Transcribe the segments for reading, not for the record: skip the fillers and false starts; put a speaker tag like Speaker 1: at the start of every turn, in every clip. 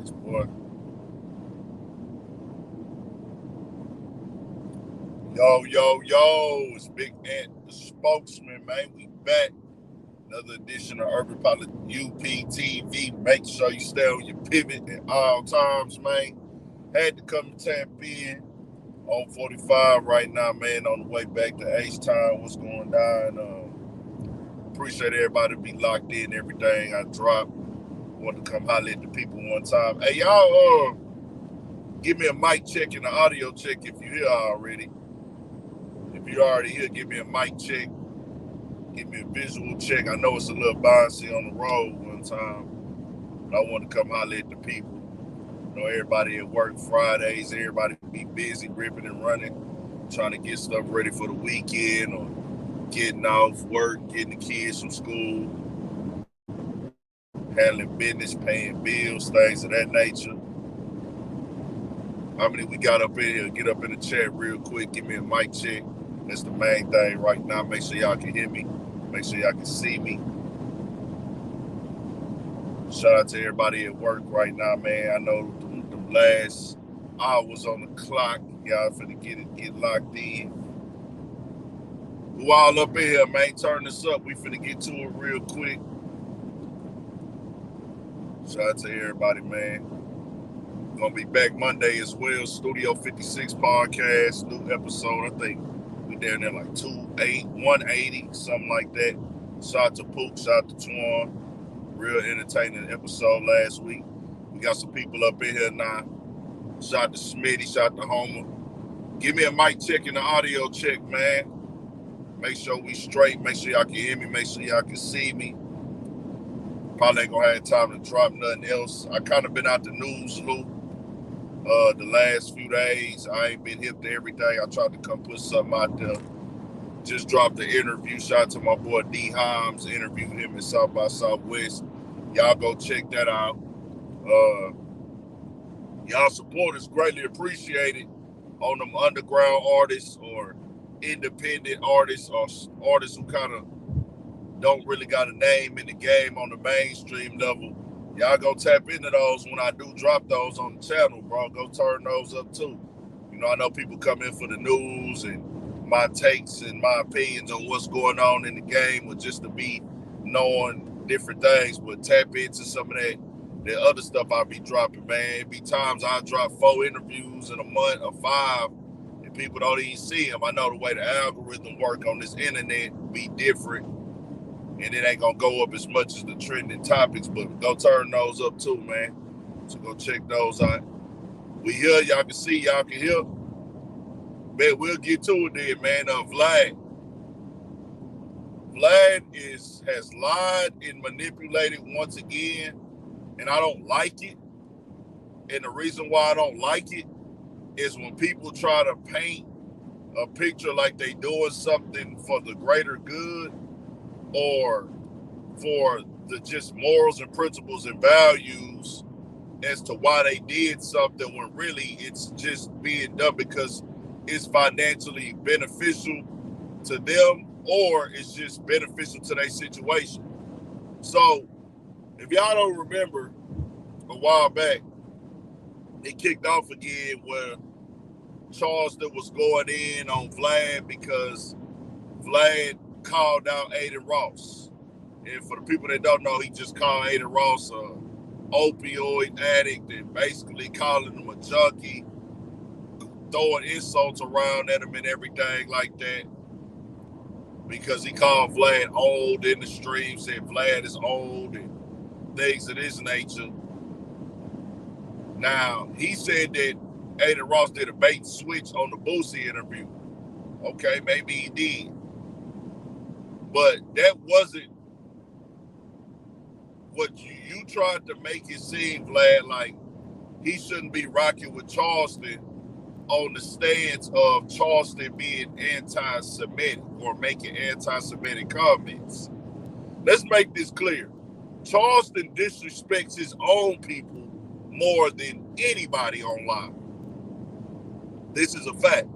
Speaker 1: this, boy. Yo, it's Big Ant, the spokesman, man. We back. Another edition of Urban Pilot UPTV. Make sure you stay on your pivot at all times, man. Had to come to tap in on 45 right now, man, on the way back to H-Town. What's going down? Appreciate everybody be locked in, everything I drop. Want to come holler at the people one time. Hey, y'all, give me a mic check and an audio check if you're here already. If you're already here, give me a mic check. Give me a visual check. I know it's a little bouncy on the road one time, but I want to come holler at the people. You know, everybody at work Fridays, everybody be busy, ripping and running, trying to get stuff ready for the weekend or getting off work, getting the kids from school, handling business, paying bills, things of that nature. How many we got up in here? Get up in the chat real quick. Give me a mic check. That's the main thing right now. Make sure y'all can hear me. Make sure y'all can see me. Shout out to everybody at work right now, man. I know the last hours on the clock. Y'all finna get locked in. Who all up in here, man? Turn this up. We finna get to it real quick. Shout out to everybody, man. Gonna be back Monday as well. Studio 56 podcast, new episode. I think we down there like 180, something like that. Shout out to Pook, shout out to Twan. Real entertaining episode last week. We got some people up in here now. Shout out to Smitty, shout out to Homer. Give me a mic check and an audio check, man. Make sure we straight. Make sure y'all can hear me. Make sure y'all can see me. Probably ain't gonna have time to drop nothing else. I kind of been out the news loop the last few days. I ain't been hip to everything. I tried to come put something out there. Just dropped the interview. Shout out to my boy D. Himes. Interviewed him in South by Southwest. Y'all go check that out. Y'all support is greatly appreciated on them underground artists or independent artists or artists who kind of don't really got a name in the game on the mainstream level. Y'all go tap into those when I do drop those on the channel, bro. Go turn those up too. You know, I know people come in for the news and my takes and my opinions on what's going on in the game or just to be knowing different things, but tap into some of that other stuff I'll be dropping, man. It be times I drop 4 interviews in a month or 5 and people don't even see them. I know the way the algorithm work on this internet be different. And it ain't gonna go up as much as the trending topics, but go turn those up too, man. So go check those out. We here, y'all can see, y'all can hear. Man, we'll get to it then, man. Vlad has lied and manipulated once again, and I don't like it. And the reason why I don't like it is when people try to paint a picture like they doing something for the greater good, or for the just morals and principles and values as to why they did something when really it's just being done because it's financially beneficial to them or it's just beneficial to their situation. So if y'all don't remember, a while back, it kicked off again where Charleston was going in on Vlad because Vlad called out Adin Ross. And for the people that don't know, he just called Adin Ross a opioid addict and basically calling him a junkie, throwing insults around at him and everything like that. Because he called Vlad old in the stream, said Vlad is old and things of this nature. Now, he said that Adin Ross did a bait and switch on the Boosie interview. Okay, maybe he did. But that wasn't what you tried to make it seem, Vlad, like he shouldn't be rocking with Charleston on the stance of Charleston being anti-Semitic or making anti-Semitic comments. Let's make this clear. Charleston disrespects his own people more than anybody online. This is a fact.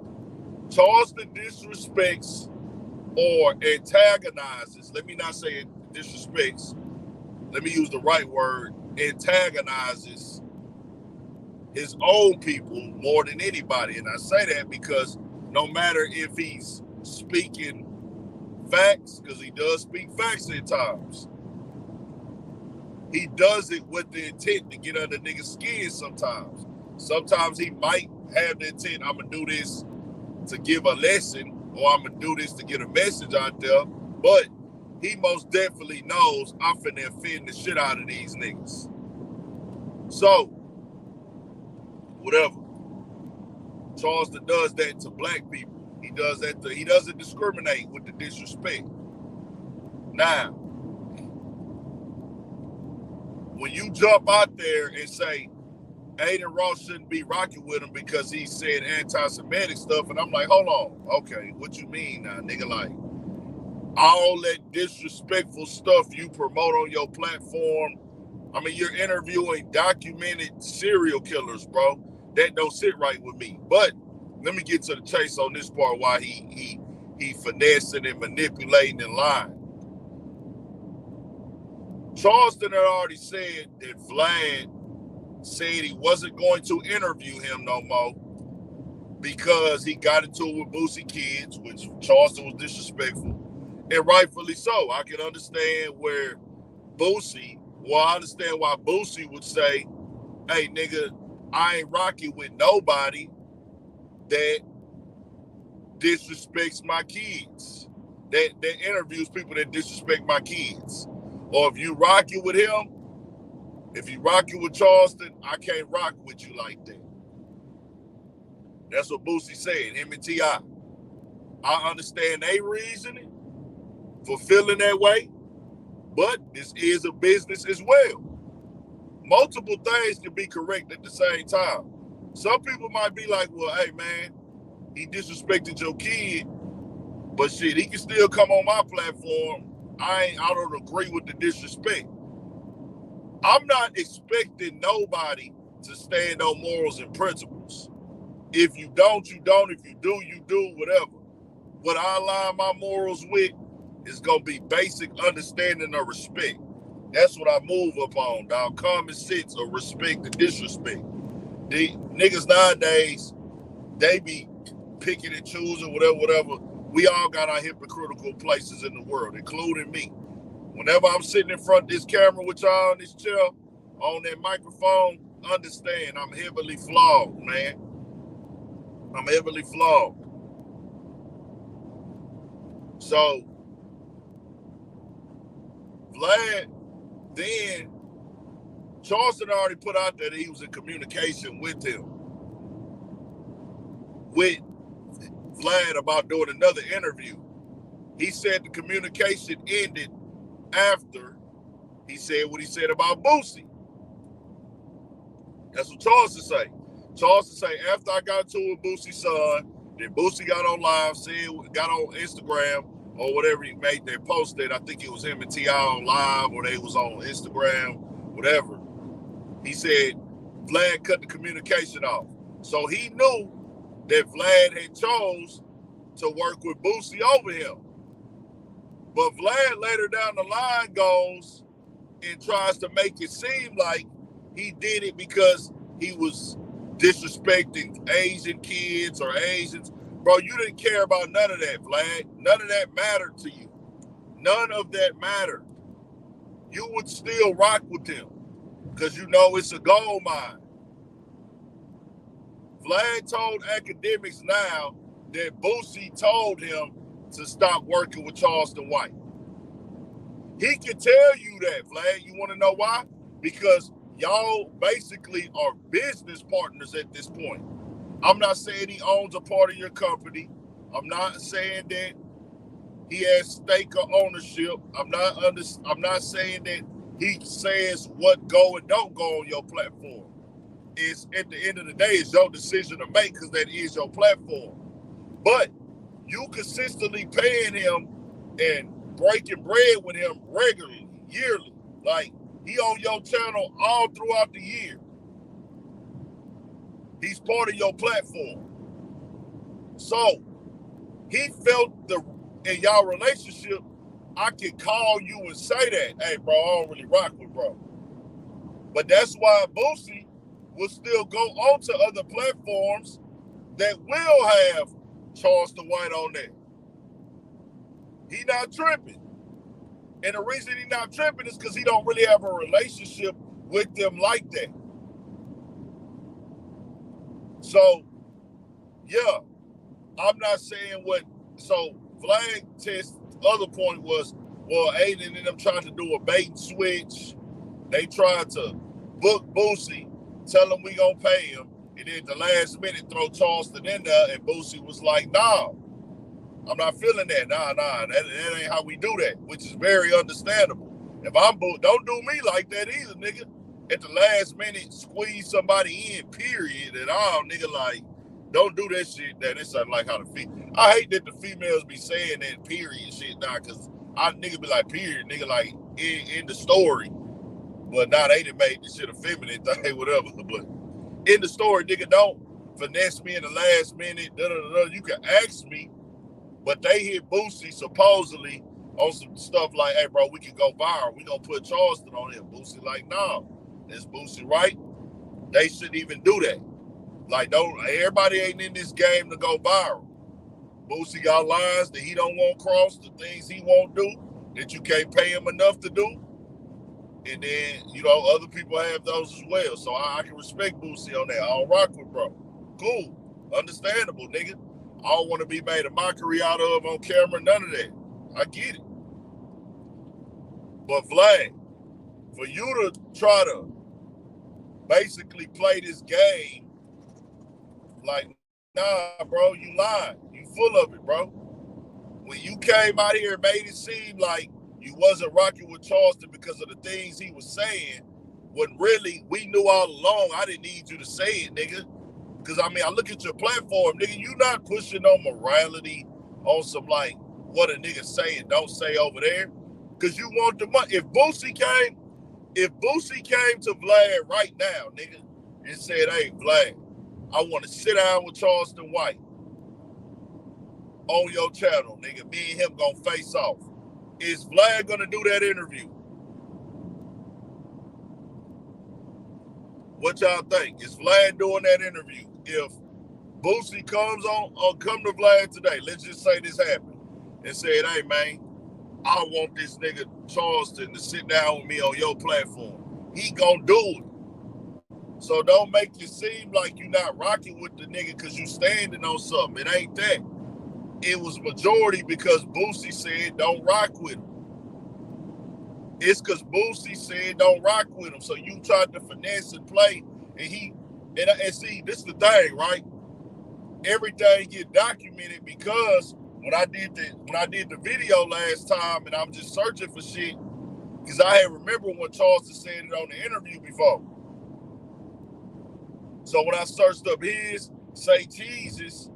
Speaker 1: Charleston disrespects or antagonizes, let me not say disrespects, let me use the right word, antagonizes his own people more than anybody. And I say that because no matter if he's speaking facts, because he does speak facts at times, he does it with the intent to get under niggas' skin sometimes. Sometimes he might have the intent, I'm going to do this to give a lesson, or I'm going to do this to get a message out there. But he most definitely knows I'm finna offend the shit out of these niggas. So, whatever. Charleston does that to black people. He does that he doesn't discriminate with the disrespect. Now, when you jump out there and say Adin Ross shouldn't be rocking with him because he said anti-Semitic stuff, and I'm like, hold on, okay, what you mean now, nigga? Like, all that disrespectful stuff you promote on your platform, I mean, you're interviewing documented serial killers, bro. That don't sit right with me. But let me get to the chase on this part why he finessing and manipulating and lying. Charleston had already said that Vlad said he wasn't going to interview him no more because he got into it with Boosie kids, which Charleston was disrespectful, and rightfully so. I can understand where I understand why Boosie would say, hey, nigga, I ain't rocking with nobody that disrespects my kids, that interviews people that disrespect my kids. Or if you rocking with him, if you rocking with Charleston, I can't rock with you like that. That's what Boosie said, him and T.I. I understand their reasoning for feeling that way, but this is a business as well. Multiple things can be correct at the same time. Some people might be like, well, hey, man, he disrespected your kid, but shit, he can still come on my platform. I don't agree with the disrespect. I'm not expecting nobody to stand on morals and principles. If you don't, you don't. If you do, you do, whatever. What I align my morals with is going to be basic understanding of respect. That's what I move up on, dog. Common sense of respect and disrespect. The niggas nowadays, they be picking and choosing, whatever. We all got our hypocritical places in the world, including me. Whenever I'm sitting in front of this camera with y'all on this chair, on that microphone, understand I'm heavily flawed, man. I'm heavily flawed. So, Vlad, then, Charleston already put out there that he was in communication with him, with Vlad, about doing another interview. He said the communication ended after he said what he said about Boosie. That's what Charleston say. Charleston say, after I got into it with Boosie's son, then Boosie got on live, got on Instagram or whatever he made their post that I think it was him and T.I. on live, or they was on Instagram, whatever. He said Vlad cut the communication off. So he knew that Vlad had chose to work with Boosie over him. But Vlad later down the line goes and tries to make it seem like he did it because he was disrespecting Asian kids or Asians. Bro, you didn't care about none of that, Vlad. None of that mattered to you. None of that mattered. You would still rock with him because you know it's a gold mine. Vlad told academics now that Boosie told him to stop working with Charleston White. He can tell you that, Vlad. You want to know why? Because y'all basically are business partners at this point. I'm not saying he owns a part of your company. I'm not saying that he has stake or ownership. I'm not saying that he says what go and don't go on your platform. It's at the end of the day, it's your decision to make because that is your platform. But you consistently paying him and breaking bread with him regularly, yearly. Like, he on your channel all throughout the year. He's part of your platform. So, he felt in y'all relationship, I can call you and say that, hey, bro, I don't really rock with bro. But that's why Boosie will still go onto other platforms that will have Charleston White on there. He not tripping. And the reason he not tripping is because he don't really have a relationship with them like that. So, yeah, I'm not saying what. So, Vlad test other point was, well, Adin and them tried to do a bait and switch. They tried to book Boosie, tell him we gonna pay him, and then at the last minute throw Charleston in there, and Boosie was like, nah, I'm not feeling that. Nah, that ain't how we do that, which is very understandable. If I'm booked, don't do me like that either, nigga. At the last minute, squeeze somebody in, period, and all, nigga, like, don't do that shit. That it's like how the I hate that the females be saying that period shit now, because I nigga be like, period, nigga, like, in the story. But now they done made this shit a feminine thing, whatever. But in the story, nigga, don't finesse me in the last minute. You can ask me, but they hit Boosie supposedly on some stuff like, hey, bro, we can go viral. We gonna put Charleston on here. Boosie like, no, that's Boosie, right? They shouldn't even do that. Like, everybody ain't in this game to go viral. Boosie got lines that he don't want crossed, the things he won't do, that you can't pay him enough to do. And then, other people have those as well. So I can respect Boosie on that. I don't rock with bro. Cool. Understandable, nigga. I don't want to be made a mockery out of on camera, none of that. I get it. But Vlad, for you to try to basically play this game, like, nah, bro, you lying. You full of it, bro. When you came out here and made it seem like you wasn't rocking with Charleston because of the things he was saying, when really we knew all along I didn't need you to say it, nigga. Because, I look at your platform, nigga, you not pushing on morality on some, like, what a nigga say and don't say over there. Because you want the money. If Boosie came to Vlad right now, nigga, and said, hey, Vlad, I want to sit down with Charleston White on your channel, nigga. Me and him gonna face off. Is Vlad gonna do that interview? What y'all think? Is Vlad doing that interview? If Boosie comes on or come to Vlad today, let's just say this happened, and said, hey, man, I want this nigga Charleston to sit down with me on your platform. He gonna do it. So don't make it seem like you're not rocking with the nigga because you standing on something. It ain't that. It was majority because Boosie said don't rock with him. It's because Boosie said don't rock with him. So you tried to finesse and play, and see, this is the thing, right? Everything get documented because when I did the video last time, and I'm just searching for shit, because I had remember when Charleston said it on the interview before. So when I searched up his Say Cheeses,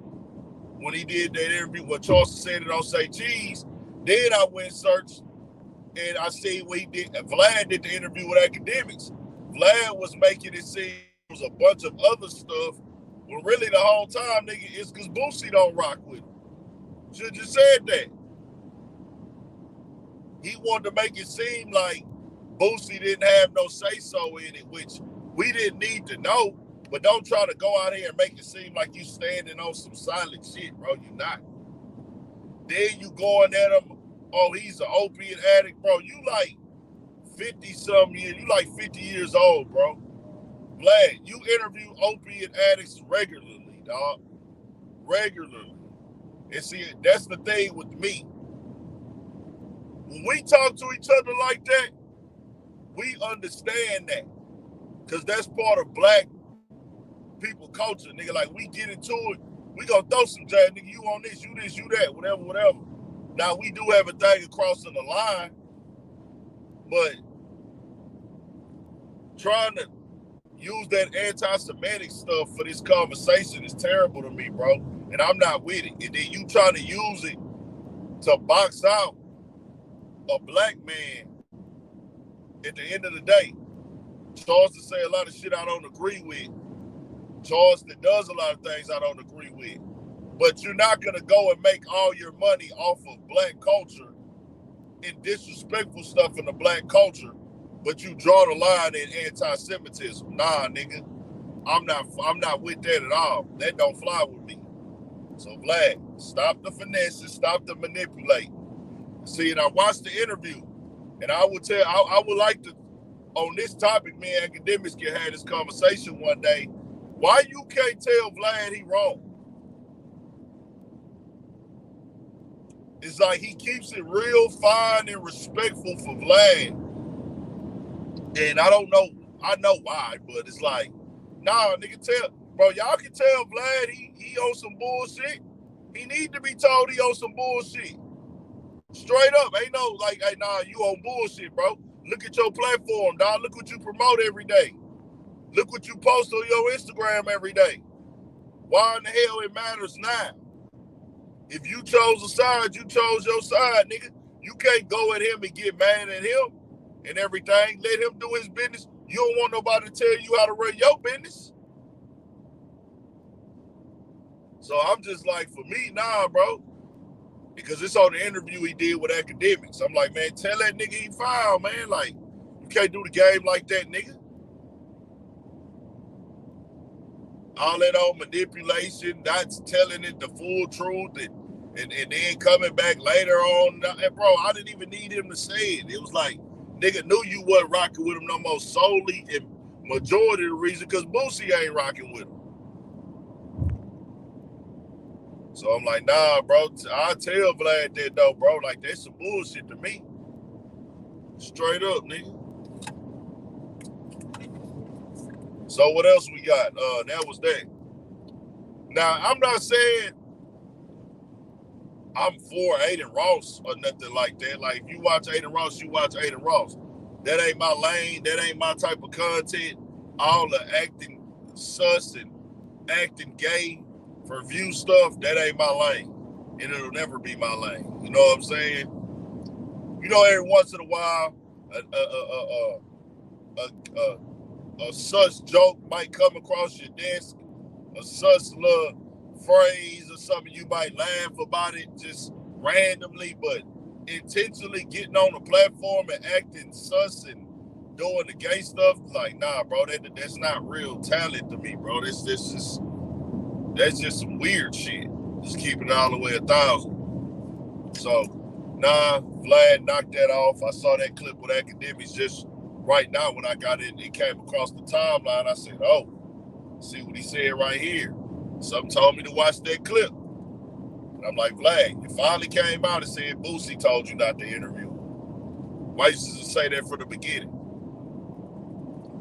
Speaker 1: when he did that interview, when Charleston said it on Say Cheese, then I went and searched, and I see what he did. Vlad did the interview with academics. Vlad was making it seem it was a bunch of other stuff, when really the whole time, nigga, it's because Boosie don't rock with him. Should just said that. He wanted to make it seem like Boosie didn't have no say-so in it, which we didn't need to know. But don't try to go out here and make it seem like you standing on some solid shit, bro. You not. Then you going at him, oh, he's an opiate addict, bro. You like 50-something years. You like 50 years old, bro. Vlad, you interview opiate addicts regularly, dog. Regularly. And see, that's the thing with me. When we talk to each other like that, we understand that. Because that's part of black people culture, nigga. Like, we get into it, we gonna throw some jab, nigga, you on this, you that, whatever. Now, we do have a thing of crossing the line, but trying to use that anti-Semitic stuff for this conversation is terrible to me, bro. And I'm not with it. And then you trying to use it to box out a black man at the end of the day. Charleston say a lot of shit I don't agree with. Charleston does a lot of things I don't agree with. But you're not going to go and make all your money off of black culture and disrespectful stuff in the black culture, but you draw the line in anti-Semitism. Nah, nigga. I'm not with that at all. That don't fly with me. So Vlad, stop the finesse, stop the manipulate. See, and I watched the interview, and I would like to, on this topic, me and Academics can have this conversation one day. Why you can't tell Vlad he wrong? It's like he keeps it real fine and respectful for Vlad. And I don't know, I know why, but it's like, nah, nigga, bro, y'all can tell Vlad he on some bullshit. He need to be told he on some bullshit. Straight up, ain't no like, hey, nah, you on bullshit, bro. Look at your platform, dog. Look what you promote every day. Look what you post on your Instagram every day. Why in the hell it matters now? If you chose a side, you chose your side, nigga. You can't go at him and get mad at him and everything. Let him do his business. You don't want nobody to tell you how to run your business. So I'm just like, for me, nah, bro. Because it's on the interview he did with Academics. I'm like, man, tell that nigga he foul, man. Like, you can't do the game like that, nigga. All that old manipulation, not telling it the full truth, and then coming back later on. And bro, I didn't even need him to say it. It was like, nigga knew you wasn't rocking with him no more solely, and majority of the reason because Boosie ain't rocking with him. So I'm like, nah, bro, I tell Vlad that though, bro. Like, that's some bullshit to me. Straight up, nigga. So what else we got? That was that. Now, I'm not saying I'm for Adin Ross or nothing like that. Like, if you watch Adin Ross, you watch Adin Ross. That ain't my lane. That ain't my type of content. All the acting sus and acting gay for view stuff, that ain't my lane. And it'll never be my lane. You know what I'm saying? You know, every once in a while, a sus joke might come across your desk, a sus little phrase or something, you might laugh about it just randomly, but intentionally getting on a platform and acting sus and doing the gay stuff, like, nah, bro, that's not real talent to me, bro. That's just some weird shit. Just keeping it all the way 1,000. So, nah, Vlad knocked that off. I saw that clip with Academics just right now when I got it. It came across the timeline. I said, oh, see what he said right here. Something told me to watch that clip. And I'm like, Vlad, it finally came out and said Boosie told you not to interview. Why you just say that from the beginning?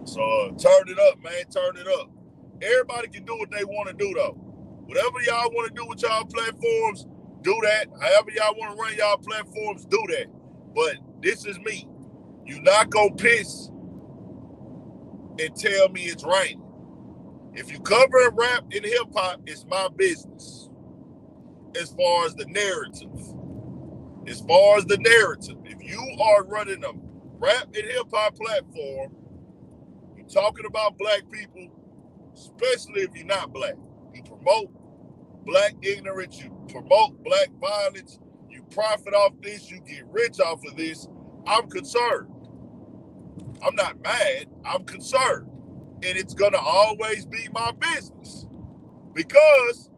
Speaker 1: So turn it up, man. Turn it up. Everybody can do what they want to do, though. Whatever y'all want to do with y'all platforms, do that. However y'all want to run y'all platforms, do that. But this is me. You're not going to piss and tell me it's raining. If you cover and rap in hip-hop, it's my business. As far as the narrative. As far as the narrative. If you are running a rap and hip-hop platform, you're talking about black people, especially if you're not black. You promote black ignorance, you promote black violence, you profit off this, you get rich off of this. I'm concerned. I'm not mad, I'm concerned. And it's gonna always be my business. Because,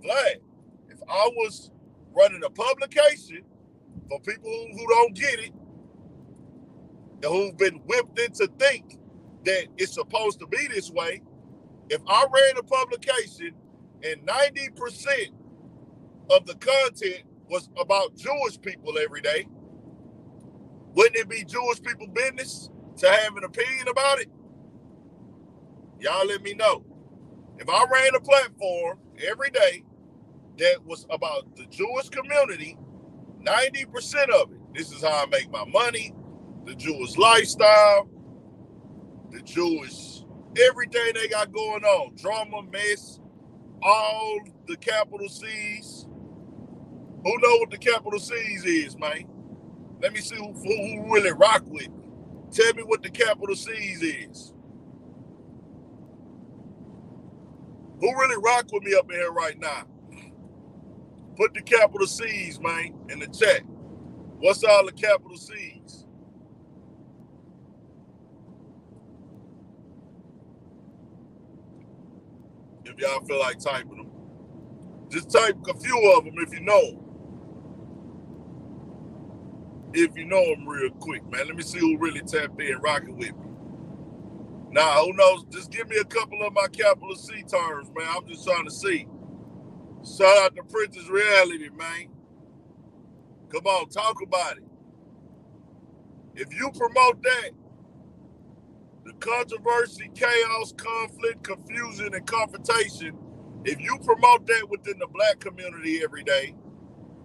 Speaker 1: Vlad, if I was running a publication for people who don't get it, and who've been whipped into think that it's supposed to be this way, if I ran a publication and 90% of the content was about Jewish people every day, wouldn't it be Jewish people business to have an opinion about it? Y'all let me know. If I ran a platform every day that was about the Jewish community, 90% of it, this is how I make my money, the Jewish lifestyle, the Jewish, everything they got going on, drama, mess, all the capital C's. Who know what the capital C's is, man? Let me see who really rock with me. Tell me what the capital C's is. Who really rock with me up in here right now? Put the capital C's, man, in the chat. What's all the capital C's? If y'all feel like typing them. Just type a few of them if you know them. If you know them real quick, man. Let me see who really tapped in rocking with me. Nah, who knows? Just give me a couple of my capital C terms, man. I'm just trying to see. Shout out to Princess Reality, man. Come on, talk about it. If you promote that, the controversy, chaos, conflict, confusion, and confrontation, if you promote that within the black community every day,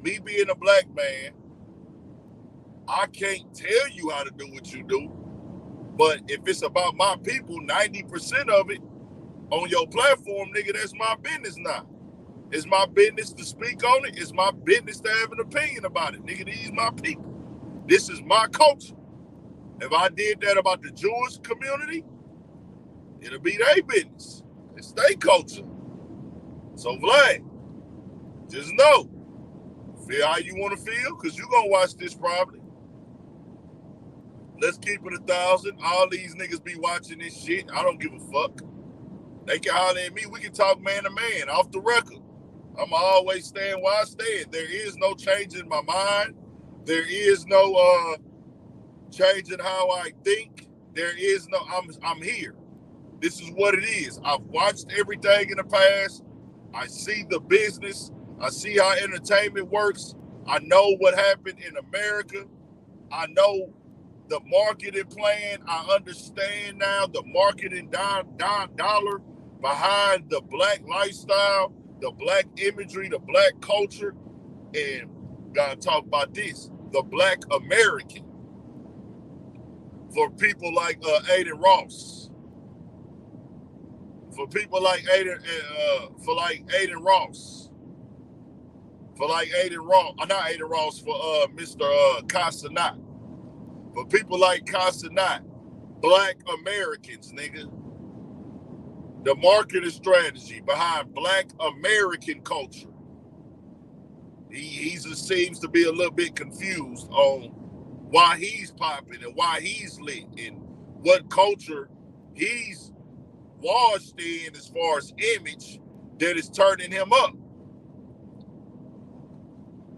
Speaker 1: me being a black man, I can't tell you how to do what you do. But if it's about my people, 90% of it on your platform, nigga, that's my business now. It's my business to speak on it. It's my business to have an opinion about it. Nigga, these my people. This is my culture. If I did that about the Jewish community, it'll be their business. It's their culture. So, Vlad, just know, feel how you want to feel, because you're going to watch this probably. Let's keep it 1,000. All these niggas be watching this shit. I don't give a fuck. They can holler at me. We can talk man to man, off the record. I'm always staying where I stand. There is no change in my mind. There is no change in how I think. There is no, I'm here. This is what it is. I've watched everything in the past. I see the business. I see how entertainment works. I know what happened in America. I know the marketing plan. I understand now the marketing dollar behind the black lifestyle, the black imagery, the black culture. And gotta talk about this, the black American. For people like Adin Ross. For people like Adin, Adin Ross. For like Adin Ross, not Adin Ross, for Mr. Casanat. For people like Casanat, black Americans, nigga. The marketing strategy behind black American culture. He just seems to be a little bit confused on why he's popping and why he's lit and what culture he's washed in as far as image that is turning him up.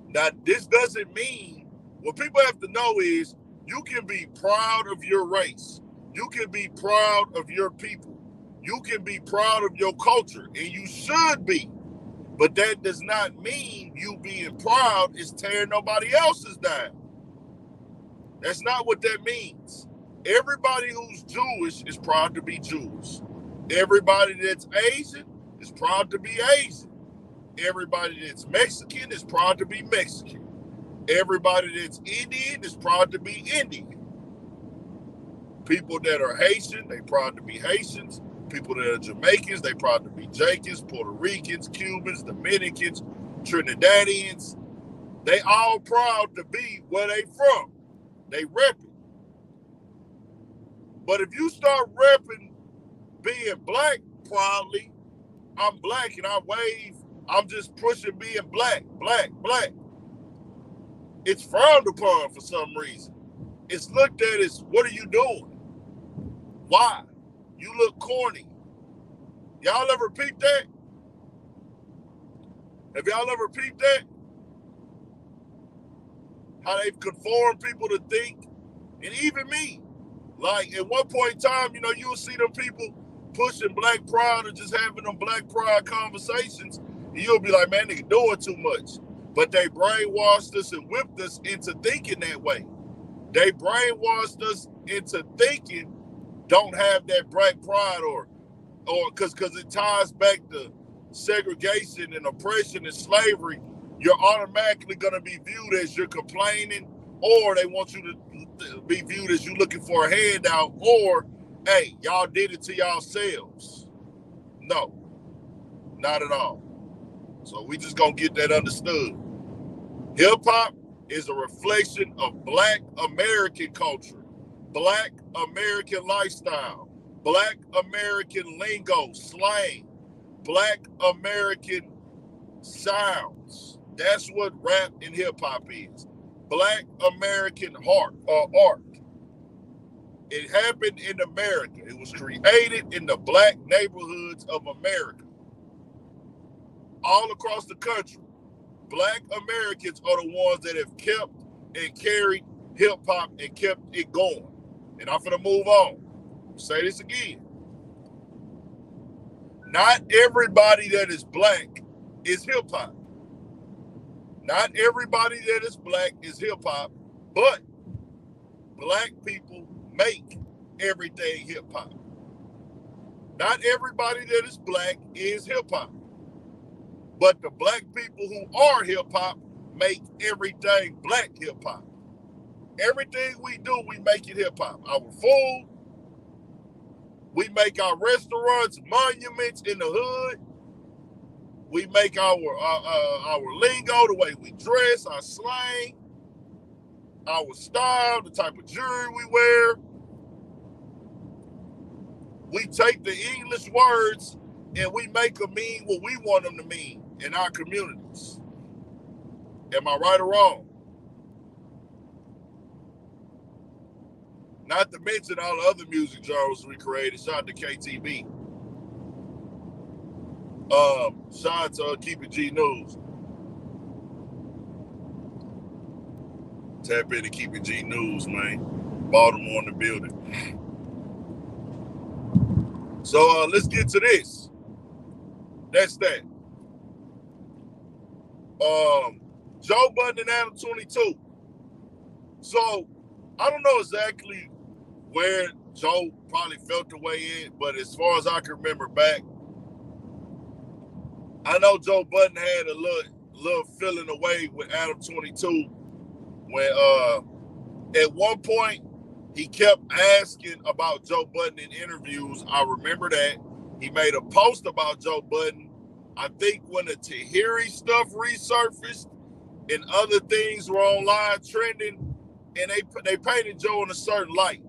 Speaker 1: Now, this doesn't mean, what people have to know is you can be proud of your race. You can be proud of your people. You can be proud of your culture, and you should be. But that does not mean you being proud is tearing nobody else's down. That's not what that means. Everybody who's Jewish is proud to be Jewish. Everybody that's Asian is proud to be Asian. Everybody that's Mexican is proud to be Mexican. Everybody that's Indian is proud to be Indian. People that are Haitian, they proud to be Haitians. People that are Jamaicans, they proud to be Jamaicans, Puerto Ricans, Cubans, Dominicans, Trinidadians. They all proud to be where they from. They rep it. But if you start repping being black proudly, I'm black and I wave, I'm just pushing being black, black, black. It's frowned upon for some reason. It's looked at as, what are you doing? Why? You look corny. Y'all ever peeped that? Have y'all ever peeped that? How they've conformed people to think, and even me. Like, at one point in time, you know, you'll see them people pushing black pride or just having them black pride conversations, and you'll be like, man, nigga doing too much. But they brainwashed us and whipped us into thinking that way. They brainwashed us into thinking don't have that black pride or because it ties back to segregation and oppression and slavery. You're automatically going to be viewed as you're complaining, or they want you to be viewed as you looking for a handout, or, hey, y'all did it to yourselves. No, not at all. So we just going to get that understood. Hip-hop is a reflection of black American culture, black American lifestyle, black American lingo, slang, black American sounds. That's what rap and hip-hop is. Black American art. It happened in America. It was created in the black neighborhoods of America. all across the country, Black Americans are the ones that have kept and carried hip-hop and kept it going. And I'm finna move on. Say this again. Not everybody that is Black is hip-hop. Not everybody that is Black is hip-hop, but Black people make everything hip-hop. Not everybody that is Black is hip-hop, but the Black people who are hip-hop make everything Black hip-hop. Everything we do, we make it hip-hop. Our food, we make our restaurants monuments in the hood. We make our lingo, the way we dress, our slang, our style, the type of jewelry we wear. We take the English words and we make them mean what we want them to mean in our communities. Am I right or wrong? Not to mention all the other music genres we created. Shout out to KTV. Shout out to Keep It G News. Tap into Keep It G News, man. Baltimore in the building. So let's get to this. That's that. Joe Budden and Adam22. So I don't know exactly where Joe probably felt the way in, but as far as I can remember back, I know Joe Budden had a little feeling away with Adam22 when at one point he kept asking about Joe Budden in interviews. I remember that. He made a post about Joe Budden. I think when the Tahiri stuff resurfaced and other things were online trending, and they painted Joe in a certain light.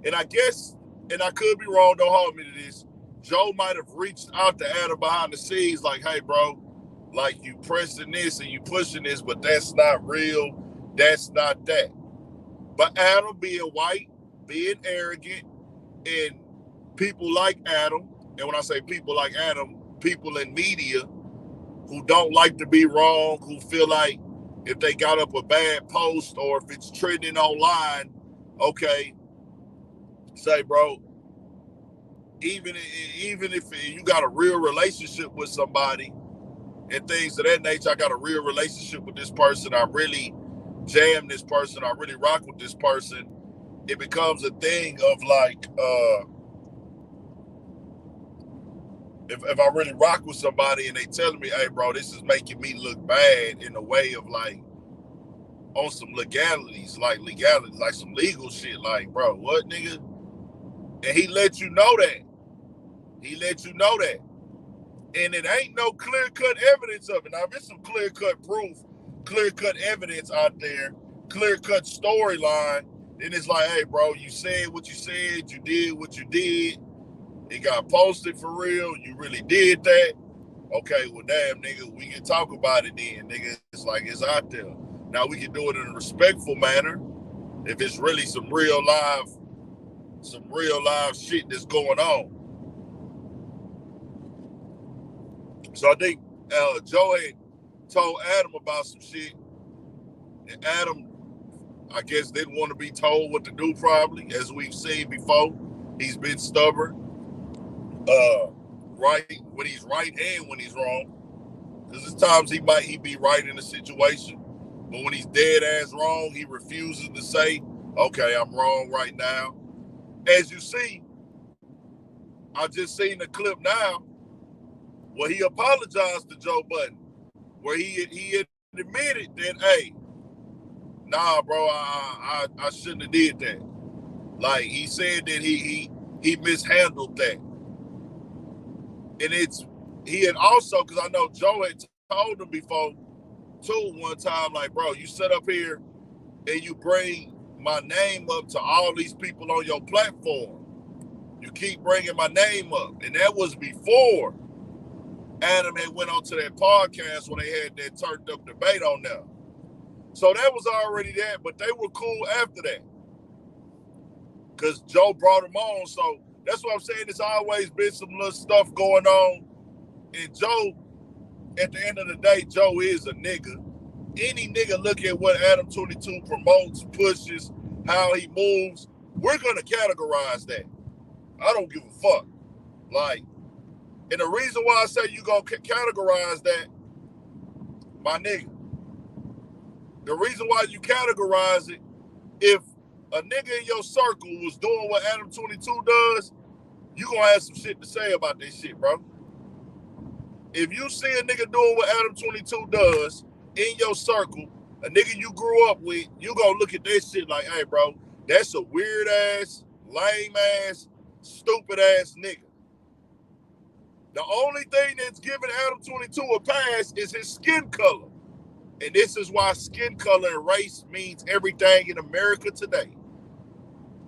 Speaker 1: And I guess, and I could be wrong, don't hold me to this, Joe might have reached out to Adam behind the scenes like, hey, bro, like you pressing this and you pushing this, but that's not real. That's not that. But Adam being white, being arrogant, and people like Adam, and when I say people like Adam, people in media who don't like to be wrong, who feel like if they got up a bad post or if it's trending online, okay, say, bro, even if you got a real relationship with somebody and things of that nature, I got a real relationship with this person, I really jam this person, I really rock with this person, it becomes a thing of like, if I really rock with somebody and they telling me, hey, bro, this is making me look bad in a way of like, on some legalities, like some legal shit, like, bro, what, nigga? And he let you know that. He let you know that. And it ain't no clear-cut evidence of it. Now, if there's some clear-cut proof, clear-cut evidence out there, clear-cut storyline, then it's like, hey, bro, you said what you said, you did what you did, it got posted for real, you really did that. Okay, well, damn, nigga, we can talk about it then, nigga. It's like it's out there. Now, we can do it in a respectful manner if it's really some real live shit that's going on. So I think Joe had told Adam about some shit, and Adam, I guess, didn't want to be told what to do probably, as we've seen before. He's been stubborn, right, when he's right and when he's wrong. Because there's times he be right in a situation, but when he's dead ass wrong, he refuses to say, okay, I'm wrong right now. As you see, I just seen the clip now where he apologized to Joe Budden, where he admitted that, hey, nah, bro, I shouldn't have did that. Like, he said that he mishandled that. And he had also, because I know Joe had told him before, too, one time, like, bro, you sit up here and you bring my name up to all these people on your platform. You keep bringing my name up. And that was before Adam had went on to that podcast when they had that turned up debate on them. So that was already that, but they were cool after that. Because Joe brought him on. So that's what I'm saying. There's always been some little stuff going on. And Joe at the end of the day, Joe is a nigga. Any nigga look at what Adam22 promotes, pushes, how he moves, we're going to categorize that. I don't give a fuck. Like, and the reason why I say you going to categorize that, my nigga, the reason why you categorize it, if a nigga in your circle was doing what Adam22 does, you going to have some shit to say about that shit, bro. If you see a nigga doing what Adam22 does in your circle, a nigga you grew up with, you gonna look at that shit like, hey, bro, that's a weird ass, lame ass, stupid ass nigga. The only thing that's giving Adam22 a pass is his skin color. And this is why skin color and race means everything in America today.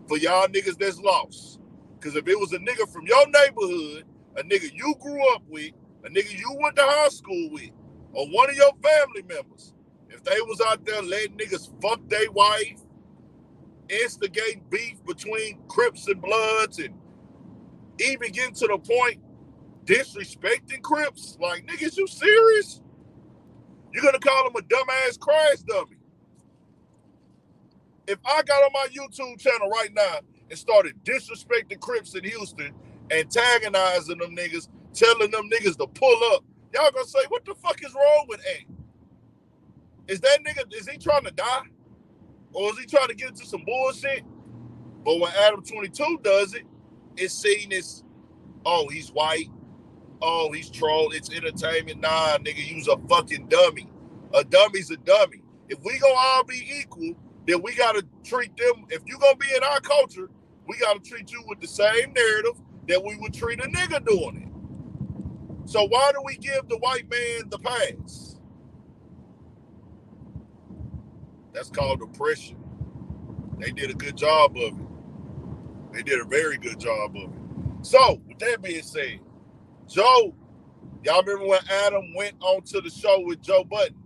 Speaker 1: For y'all niggas that's lost. Because if it was a nigga from your neighborhood, a nigga you grew up with, a nigga you went to high school with, or one of your family members, if they was out there letting niggas fuck their wife, instigating beef between Crips and Bloods, and even getting to the point disrespecting Crips, like, niggas, you serious? You're gonna call him a dumbass crash dummy? If I got on my YouTube channel right now and started disrespecting Crips in Houston, antagonizing them niggas, telling them niggas to pull up, y'all gonna say, what the fuck is wrong with A? Is that nigga, is he trying to die? Or is he trying to get into some bullshit? But when Adam22 does it, it's seen as, oh, he's white. Oh, he's troll. It's entertainment. Nah, nigga, you's a fucking dummy. A dummy's a dummy. If we gonna all be equal, then we gotta treat them, if you gonna be in our culture, we gotta treat you with the same narrative that we would treat a nigga doing it. So why do we give the white man the pass? That's called oppression. They did a good job of it. They did a very good job of it. So, with that being said, Joe, y'all remember when Adam went on to the show with Joe Budden?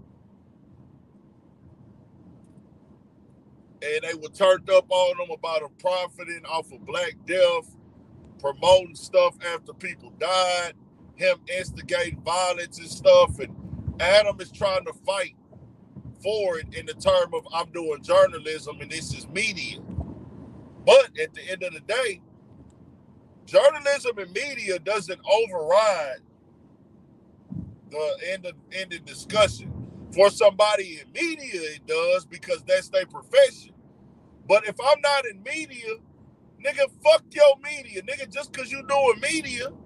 Speaker 1: And they were turned up on him about him profiting off of Black Death, promoting stuff after people died, him instigating violence and stuff. And Adam is trying to fight for it in the term of, I'm doing journalism and this is media. But at the end of the day, journalism and media doesn't override the end of discussion. For somebody in media, it does, because that's their profession. But if I'm not in media, nigga, fuck your media. Nigga, just because you doing media, and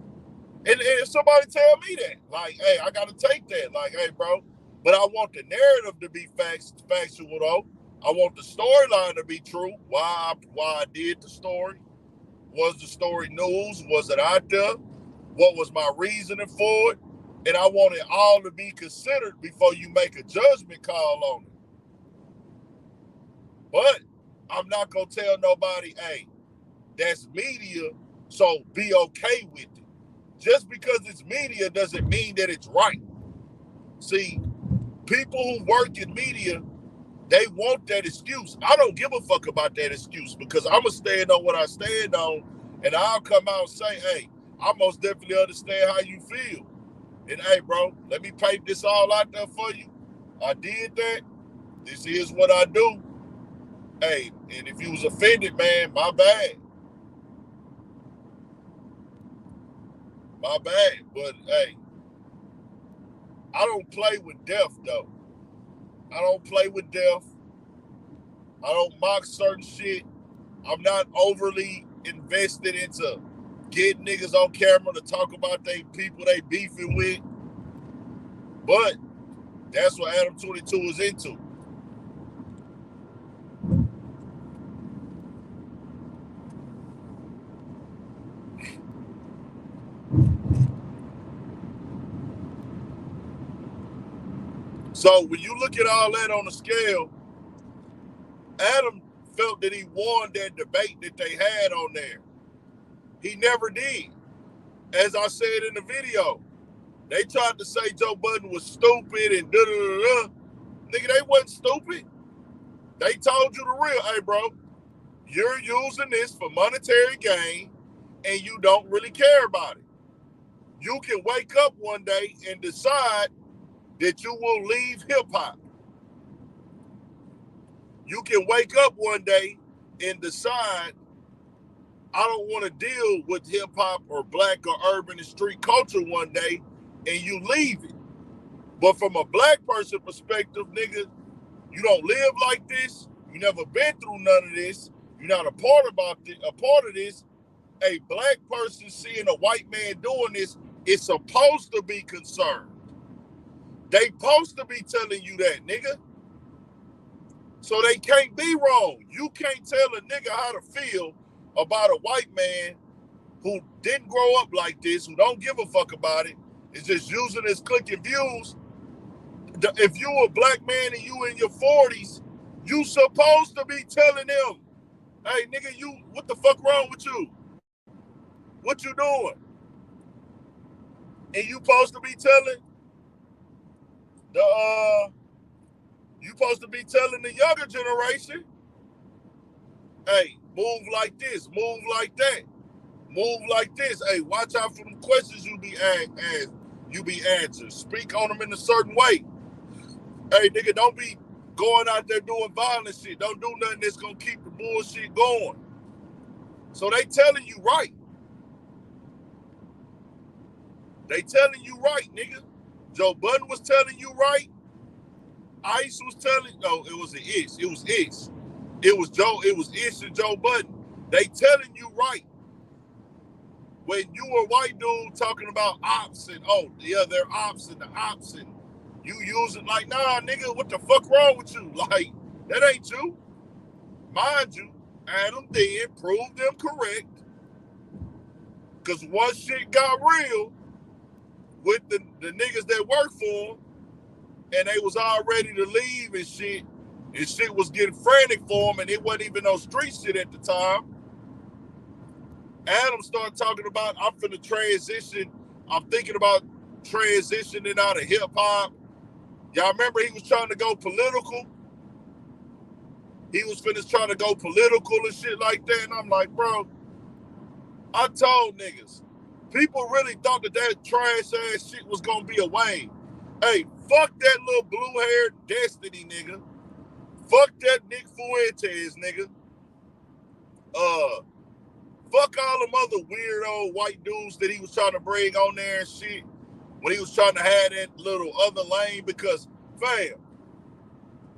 Speaker 1: if somebody tell me that, like, hey, I got to take that. Like, hey, bro, but I want the narrative to be factual, though. I want the storyline to be true. Why I did the story. Was the story news? Was it out there? What was my reasoning for it? And I want it all to be considered before you make a judgment call on it. But I'm not going to tell nobody, hey, that's media, so be okay with it. Just because it's media doesn't mean that it's right. See, people who work in media, they want that excuse. I don't give a fuck about that excuse, because I'm going to stand on what I stand on, and I'll come out and say, hey, I most definitely understand how you feel. And hey, bro, let me paint this all out there for you. I did that. This is what I do. Hey, and if you was offended, man, my bad. My bad. But hey, I don't play with death, though. I don't play with death. I don't mock certain shit. I'm not overly invested into getting niggas on camera to talk about they people they beefing with. But that's what Adam22 is into. So when you look at all that on the scale, Adam felt that he won that debate that they had on there. He never did. As I said in the video, they tried to say Joe Budden was stupid and da-da-da-da. Nigga, they wasn't stupid. They told you the real. Hey, bro, you're using this for monetary gain and you don't really care about it. You can wake up one day and decide that you will leave hip-hop. You can wake up one day and decide, I don't want to deal with hip-hop or black or urban and street culture one day, and you leave it. But from a black person perspective, nigga, you don't live like this. You never been through none of this. You're not a part of this. A black person seeing a white man doing this is supposed to be concerned. They supposed to be telling you that, nigga. So they can't be wrong. You can't tell a nigga how to feel about a white man who didn't grow up like this, who don't give a fuck about it, is just using his clicking views. If you a black man and you in your 40s, you supposed to be telling them, hey, nigga, what the fuck wrong with you? What you doing? And you supposed to be telling the younger generation, hey, move like this, move like that, move like this. Hey, watch out for them questions you be answered. Speak on them in a certain way. Hey, nigga, don't be going out there doing violent shit. Don't do nothing that's gonna keep the bullshit going. So they telling you right. They telling you right, nigga. Joe Budden was telling you right. Ice was telling, no, it was Ish. It was Ish. It was Ish and Joe Budden. They telling you right. When you a white dude talking about ops and, oh, yeah, they're ops and the ops and you use it like, nah, nigga, what the fuck wrong with you? Like, that ain't you. Mind you, Adam did prove them correct. Because once shit got real with the niggas that work for him, and they was all ready to leave and shit was getting frantic for him, and it wasn't even no street shit at the time. Adam started talking about, I'm finna transition. I'm thinking about transitioning out of hip-hop. Y'all remember he was trying to go political? He was trying to go political and shit like that, and I'm like, bro, I told niggas, people really thought that trash-ass shit was gonna be a Wayne. Hey, fuck that little blue-haired Destiny nigga. Fuck that Nick Fuentes nigga. Fuck all them other weirdo white dudes that he was trying to bring on there and shit when he was trying to have that little other lane, because, fam,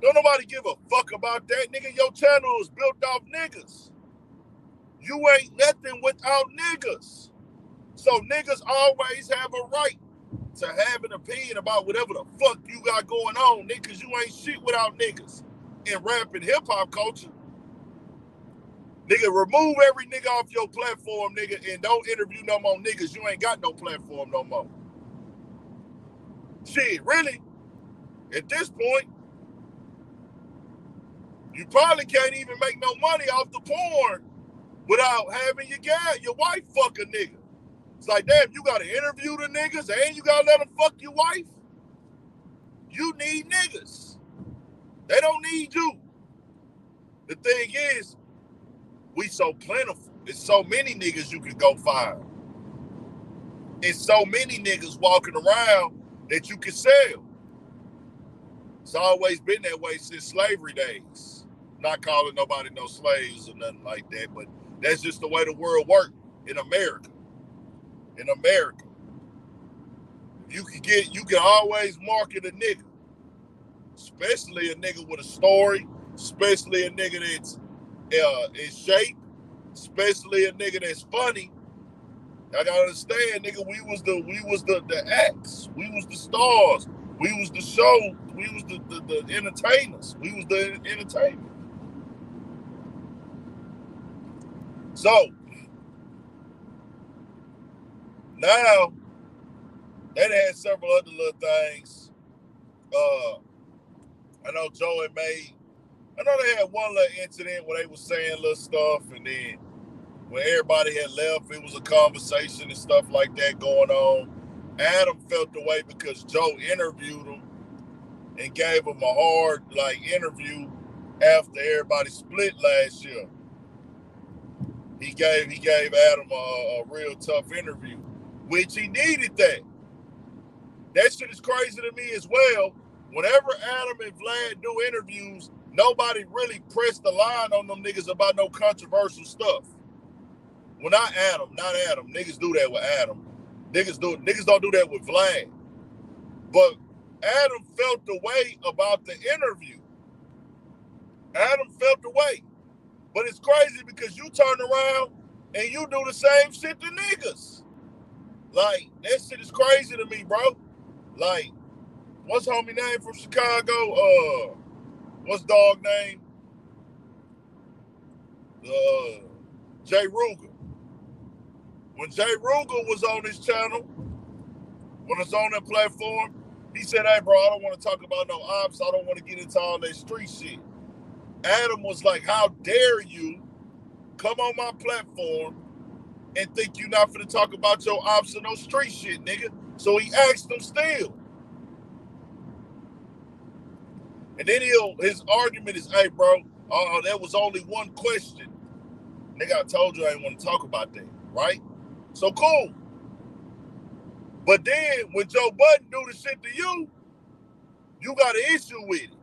Speaker 1: don't nobody give a fuck about that, nigga. Your channel is built off niggas. You ain't nothing without niggas. So niggas always have a right to have an opinion about whatever the fuck you got going on, nigga, because you ain't shit without niggas in rap and hip-hop culture. Nigga, remove every nigga off your platform, nigga, and don't interview no more niggas. You ain't got no platform no more. Shit, really? At this point, you probably can't even make no money off the porn without having your wife fuck a nigga. It's like, damn, you gotta interview the niggas and you gotta let them fuck your wife? You need niggas. They don't need you. The thing is, we so plentiful. There's so many niggas you can go find. It's so many niggas walking around that you can sell. It's always been that way since slavery days. Not calling nobody no slaves or nothing like that, but that's just the way the world worked in America. In America, you can always market a nigga, especially a nigga with a story, especially a nigga that's in shape, especially a nigga that's funny. I gotta understand, nigga, we was the acts, we was the stars, we was the show, we was the entertainers, we was the entertainment. So now they had several other little things. I know Joe had I know they had one little incident where they was saying little stuff, and then when everybody had left, it was a conversation and stuff like that going on. Adam felt the way because Joe interviewed him and gave him a hard interview after everybody split last year. He gave Adam a real tough interview, which he needed that. that shit is crazy to me as well. Whenever Adam and Vlad do interviews, nobody really pressed the line on them niggas about no controversial stuff. Well, not Adam. Niggas do that with Adam. Niggas don't do that with Vlad. But Adam felt the way about the interview. Adam felt the way. But it's crazy because you turn around and you do the same shit to niggas. Like, that shit is crazy to me, bro. Like, what's homie name from Chicago? What's dog name? Jay Ruger. When Jay Ruger was on this channel, when it's on that platform, he said, hey, bro, I don't want to talk about no ops. I don't want to get into all that street shit. Adam was like, how dare you come on my platform and think you're not finna talk about your ops and no street shit, nigga. So he asked him still. And then his argument is, hey, bro, there was only one question. Nigga, I told you I didn't want to talk about that, right? So cool. But then when Joe Budden do the shit to you, you got an issue with it.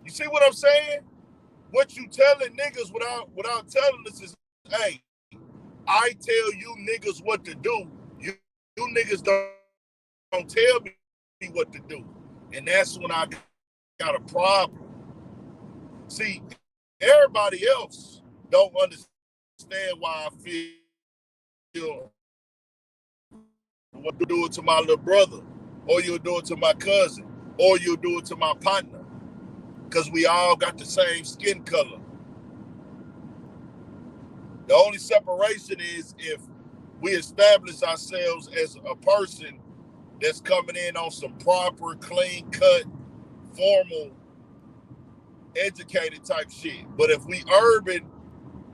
Speaker 1: You see what I'm saying? What you telling niggas without telling us is, hey, I tell you niggas what to do. You niggas don't tell me what to do. And that's when I got a problem. See, everybody else don't understand why I feel what to do it to my little brother, or you'll do it to my cousin, or you'll do it to my partner. Because we all got the same skin color. The only separation is if we establish ourselves as a person that's coming in on some proper, clean-cut, formal, educated type shit. But if we urban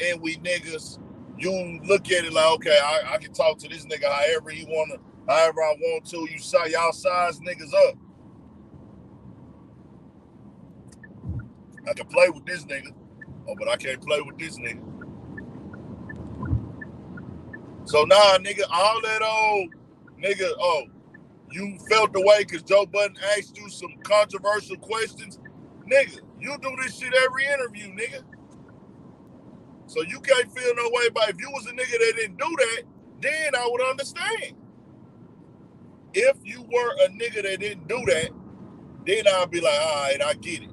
Speaker 1: and we niggas, you look at it like, okay, I can talk to this nigga however I want to. Y'all size niggas up. I can play with this nigga, but I can't play with this nigga. So nah, nigga, all that old nigga, you felt the way because Joe Budden asked you some controversial questions. Nigga, you do this shit every interview, nigga. So you can't feel no way about it. If you was a nigga that didn't do that, then I would understand. If you were a nigga that didn't do that, then I'd be like, all right, I get it.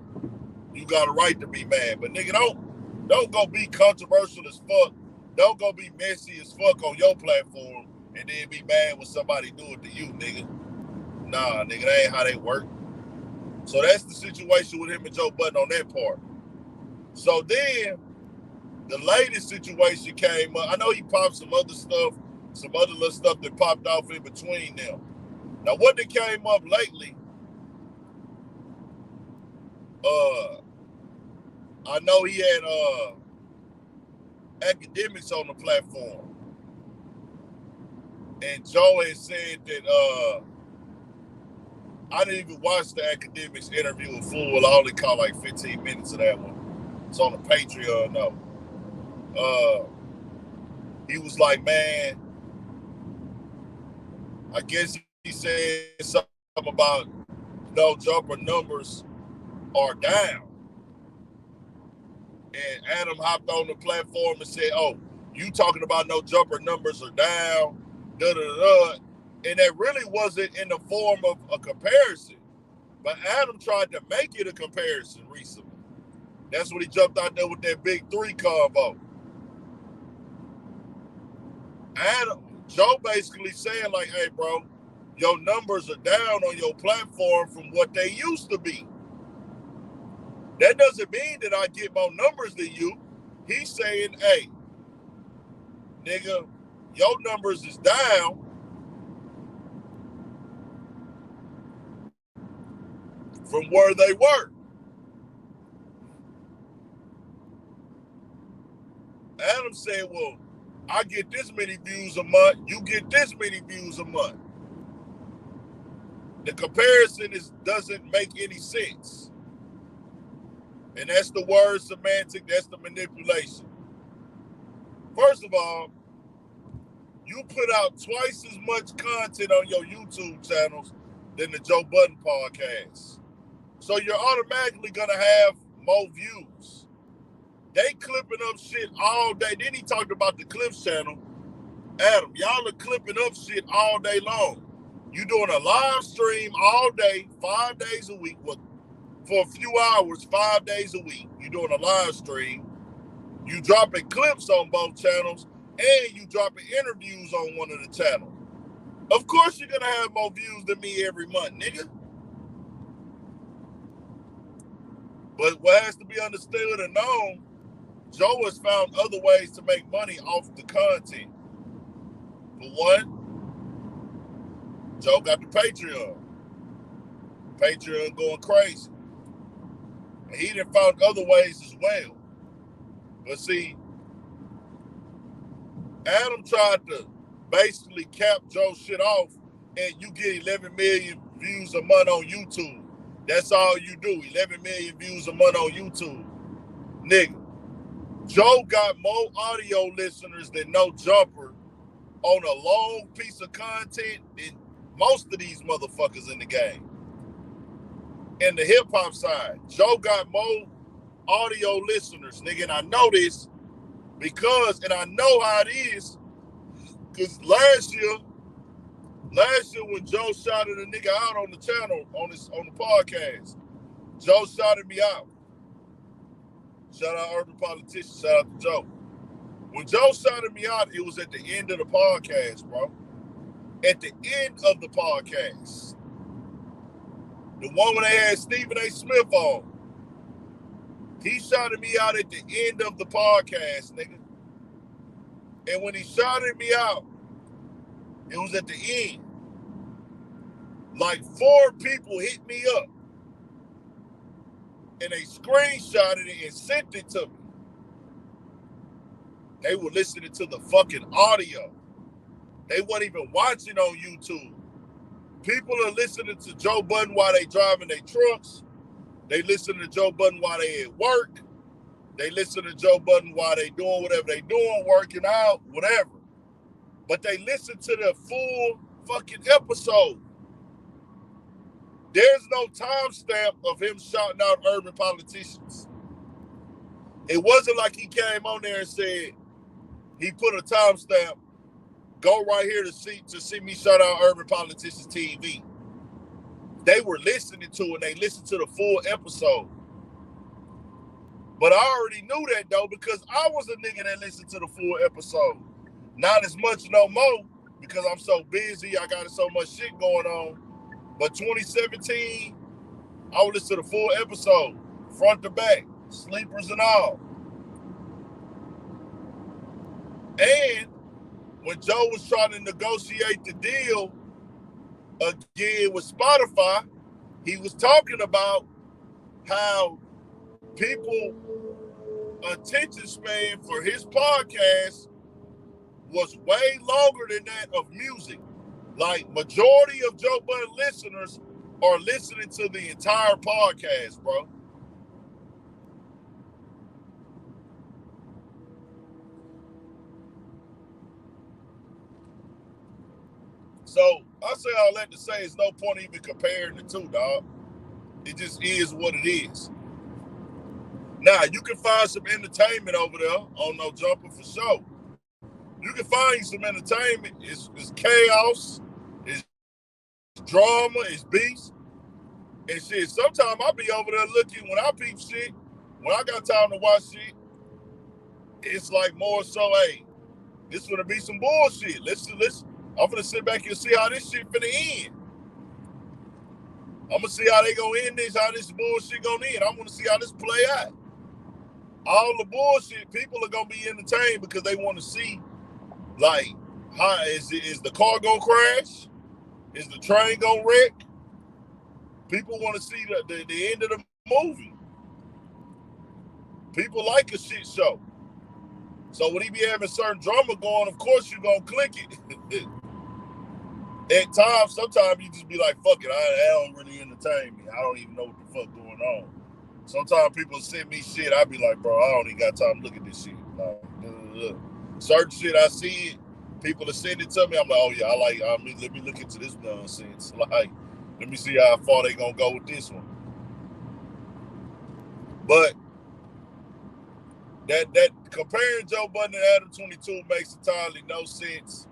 Speaker 1: You got a right to be mad. But nigga, don't go be controversial as fuck. Don't go be messy as fuck on your platform and then be mad when somebody do it to you, nigga. Nah, nigga, that ain't how they work. So that's the situation with him and Joe Budden on that part. So then the latest situation came up. I know he popped some other little stuff that popped off in between them. Now what that came up lately, I know he had academics on the platform. And Joe had said that I didn't even watch the academics interview in full. I only caught like 15 minutes of that one. It's on the Patreon though. He was like, man, I guess he said something about no jumper numbers are down. And Adam hopped on the platform and said, oh, you talking about no jumper numbers are down, da-da-da-da. And that really wasn't in the form of a comparison. But Adam tried to make it a comparison recently. That's when he jumped out there with that big 3 combo. Joe basically saying like, hey, bro, your numbers are down on your platform from what they used to be. That doesn't mean that I get more numbers than you. He's saying, hey, nigga, your numbers is down from where they were. Adam said, well, I get this many views a month, you get this many views a month. The comparison doesn't make any sense. And that's the word semantic, that's the manipulation. First of all, you put out twice as much content on your YouTube channels than the Joe Budden podcast. So you're automatically going to have more views. They clipping up shit all day. Then he talked about the Clips channel. Adam, y'all are clipping up shit all day long. You doing a live stream all day, 5 days a week, for a few hours, 5 days a week. You doing a live stream. You dropping clips on both channels, and you dropping interviews on one of the channels. Of course you're going to have more views than me every month, nigga. But what has to be understood and known, Joe has found other ways to make money off the content. For one, Joe got the Patreon. Patreon going crazy. And he done found other ways as well. But see, Adam tried to basically cap Joe's shit off, and you get 11 million views a month on YouTube. That's all you do, 11 million views a month on YouTube. Nigga, Joe got more audio listeners than No Jumper on a long piece of content than most of these motherfuckers in the game. In the hip-hop side, Joe got more audio listeners, nigga, and I know this because, and I know how it is, because last year when Joe shouted a nigga out on the channel, on the podcast, Joe shouted me out. Shout out Urban Politician, shout out to Joe. When Joe shouted me out, it was at the end of the podcast, bro. At the end of the podcast. The one when they had Stephen A. Smith on. He shouted me out at the end of the podcast, nigga. And when he shouted me out, it was at the end. Like 4 people hit me up. And they screenshotted it and sent it to me. They were listening to the fucking audio. They weren't even watching on YouTube. People are listening to Joe Budden while they driving their trucks. They listen to Joe Budden while they at work. They listen to Joe Budden while they doing whatever they doing, working out, whatever. But they listen to the full fucking episode. There's no timestamp of him shouting out urban politicians. It wasn't like he came on there and said, he put a timestamp, go right here to see me shout out Urban Politicians TV. They were listening to it, and they listened to the full episode. But I already knew that, though, because I was a nigga that listened to the full episode. Not as much no more, because I'm so busy, I got so much shit going on. But 2017, I would listen to the full episode, front to back, sleepers and all. And when Joe was trying to negotiate the deal again with Spotify, he was talking about how people attention span for his podcast was way longer than that of music. Like, majority of Joe Budden listeners are listening to the entire podcast, bro. So I say all that to say there's no point even comparing the two, dog. It just is what it is. Now, you can find some entertainment over there on No Jumper for sure. You can find you some entertainment. It's chaos, it's drama, it's beats, and shit. Sometimes I'll be over there looking, when I peep shit, when I got time to watch shit, it's like more so, hey, this gonna be some bullshit. Listen. I'm gonna sit back and see how this shit finna end. I'm gonna see how they gonna end this, how this bullshit gonna end. I'm gonna see how this play out. All the bullshit, people are gonna be entertained because they want to see, like, how is the car gonna crash? Is the train gonna wreck? People want to see the end of the movie. People like a shit show. So when he be having certain drama going, of course you gonna click it. At times, sometimes you just be like, fuck it, I don't really entertain me. I don't even know what the fuck going on. Sometimes people send me shit, I be like, bro, I don't even got time to look at this shit. Like, certain shit I see it, people are sending it to me, I'm like, oh yeah, let me look into this nonsense. Like, Let me see how far they gonna go with this one. But that comparing Joe Budden and Adam22 makes entirely no sense.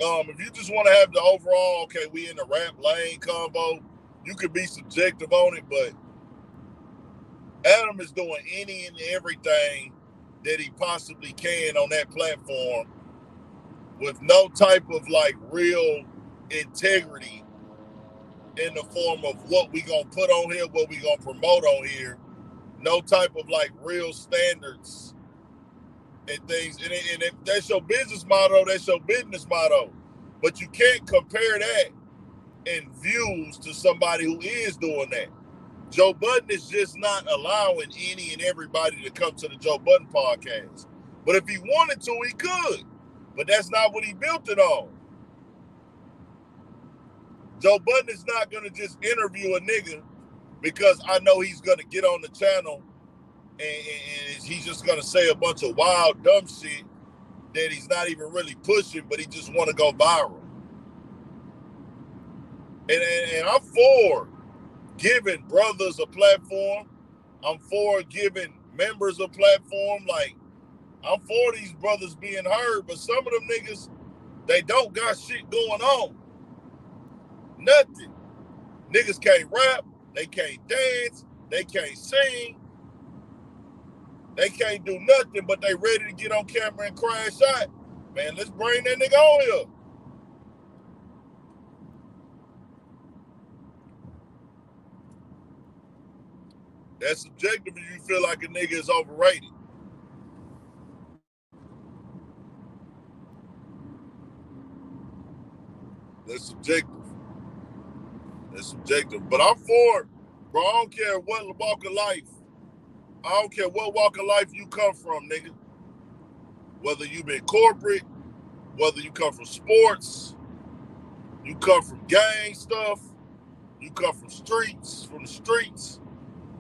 Speaker 1: If you just want to have the overall, okay, we in the rap lane combo, you could be subjective on it, but Adam is doing any and everything that he possibly can on that platform with no type of like real integrity in the form of what we gonna put on here, what we gonna promote on here, no type of like real standards and things. And if that's your business motto, that's your business motto. But you can't compare that in views to somebody who is doing that. Joe Budden is just not allowing any and everybody to come to the Joe Budden podcast. But if he wanted to, he could. But that's not what he built it on. Joe Budden is not going to just interview a nigga because I know he's going to get on the channel and he's just going to say a bunch of wild, dumb shit that he's not even really pushing, but he just want to go viral. And I'm for giving brothers a platform. I'm for giving members a platform. Like, I'm for these brothers being heard, but some of them niggas, they don't got shit going on. Nothing. Niggas can't rap. They can't dance. They can't sing. They can't do nothing, but they ready to get on camera and crash out. Man, let's bring that nigga on here. That's subjective if you feel like a nigga is overrated. That's subjective. That's subjective. But I'm for it, bro. I don't care what walk of life. I don't care what walk of life you come from, nigga. Whether you been corporate, whether you come from sports, you come from gang stuff, you come from the streets,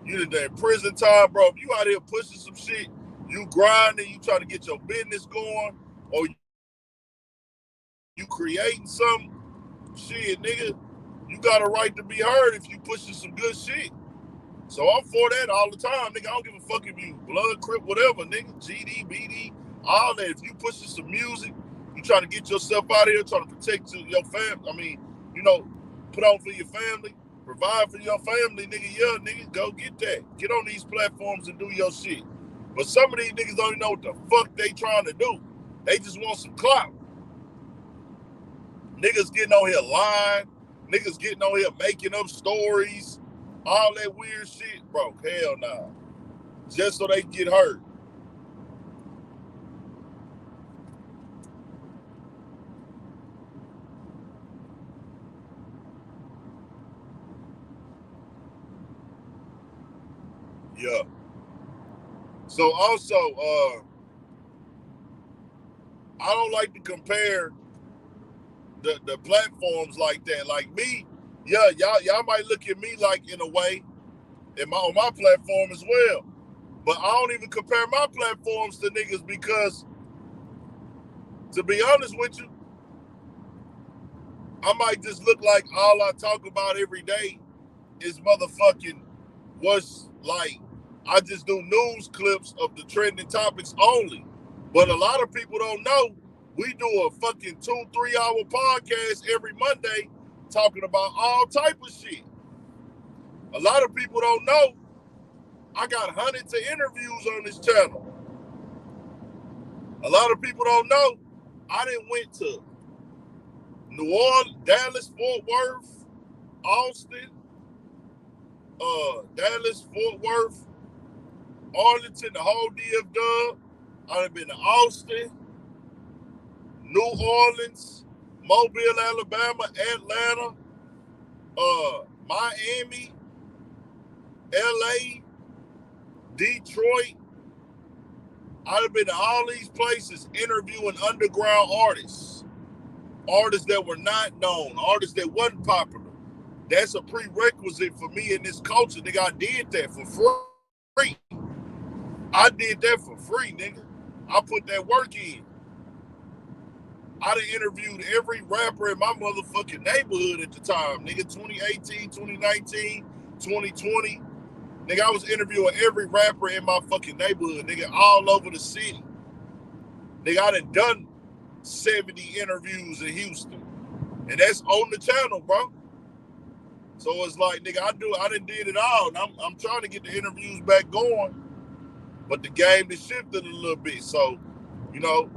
Speaker 1: you done prison time, bro. If you out here pushing some shit, you grinding, you trying to get your business going, or you creating something, shit, nigga, you got a right to be heard if you pushing some good shit. So I'm for that all the time, nigga. I don't give a fuck if you blood, crip, whatever, nigga, GD, BD, all that. If you pushing some music, you trying to get yourself out of here, trying to protect your family. I mean, you know, put on for your family, provide for your family, nigga. Yeah, nigga, go get that. Get on these platforms and do your shit. But some of these niggas don't even know what the fuck they trying to do. They just want some clout. Niggas getting on here lying. Niggas getting on here making up stories. All that weird shit, bro. Hell nah. Just so they get hurt. Yeah. So also, I don't like to compare the platforms like that. Like me, yeah, y'all might look at me like in a way on my platform as well. But I don't even compare my platforms to niggas because, to be honest with you, I might just look like all I talk about every day is motherfucking what's like, I just do news clips of the trending topics only. But a lot of people don't know we do a fucking 2-3 hour podcast every Monday talking about all type of shit. A lot of people don't know I got hundreds of interviews on this channel. A lot of people don't know I done went to New Orleans, Dallas, Fort Worth, Austin, Dallas, Fort Worth, Arlington, the whole DFW. I done been to Austin, New Orleans, Mobile, Alabama, Atlanta, Miami, LA, Detroit. I've been to all these places interviewing underground artists that were not known, artists that wasn't popular. That's a prerequisite for me in this culture, nigga. I did that for free. I did that for free, nigga. I put that work in. I done interviewed every rapper in my motherfucking neighborhood at the time, nigga. 2018, 2019, 2020. Nigga, I was interviewing every rapper in my fucking neighborhood, nigga, all over the city. Nigga, I done 70 interviews in Houston. And that's on the channel, bro. So it's like, nigga, I done did it all. And I'm trying to get the interviews back going. But the game has shifted a little bit. So, you know,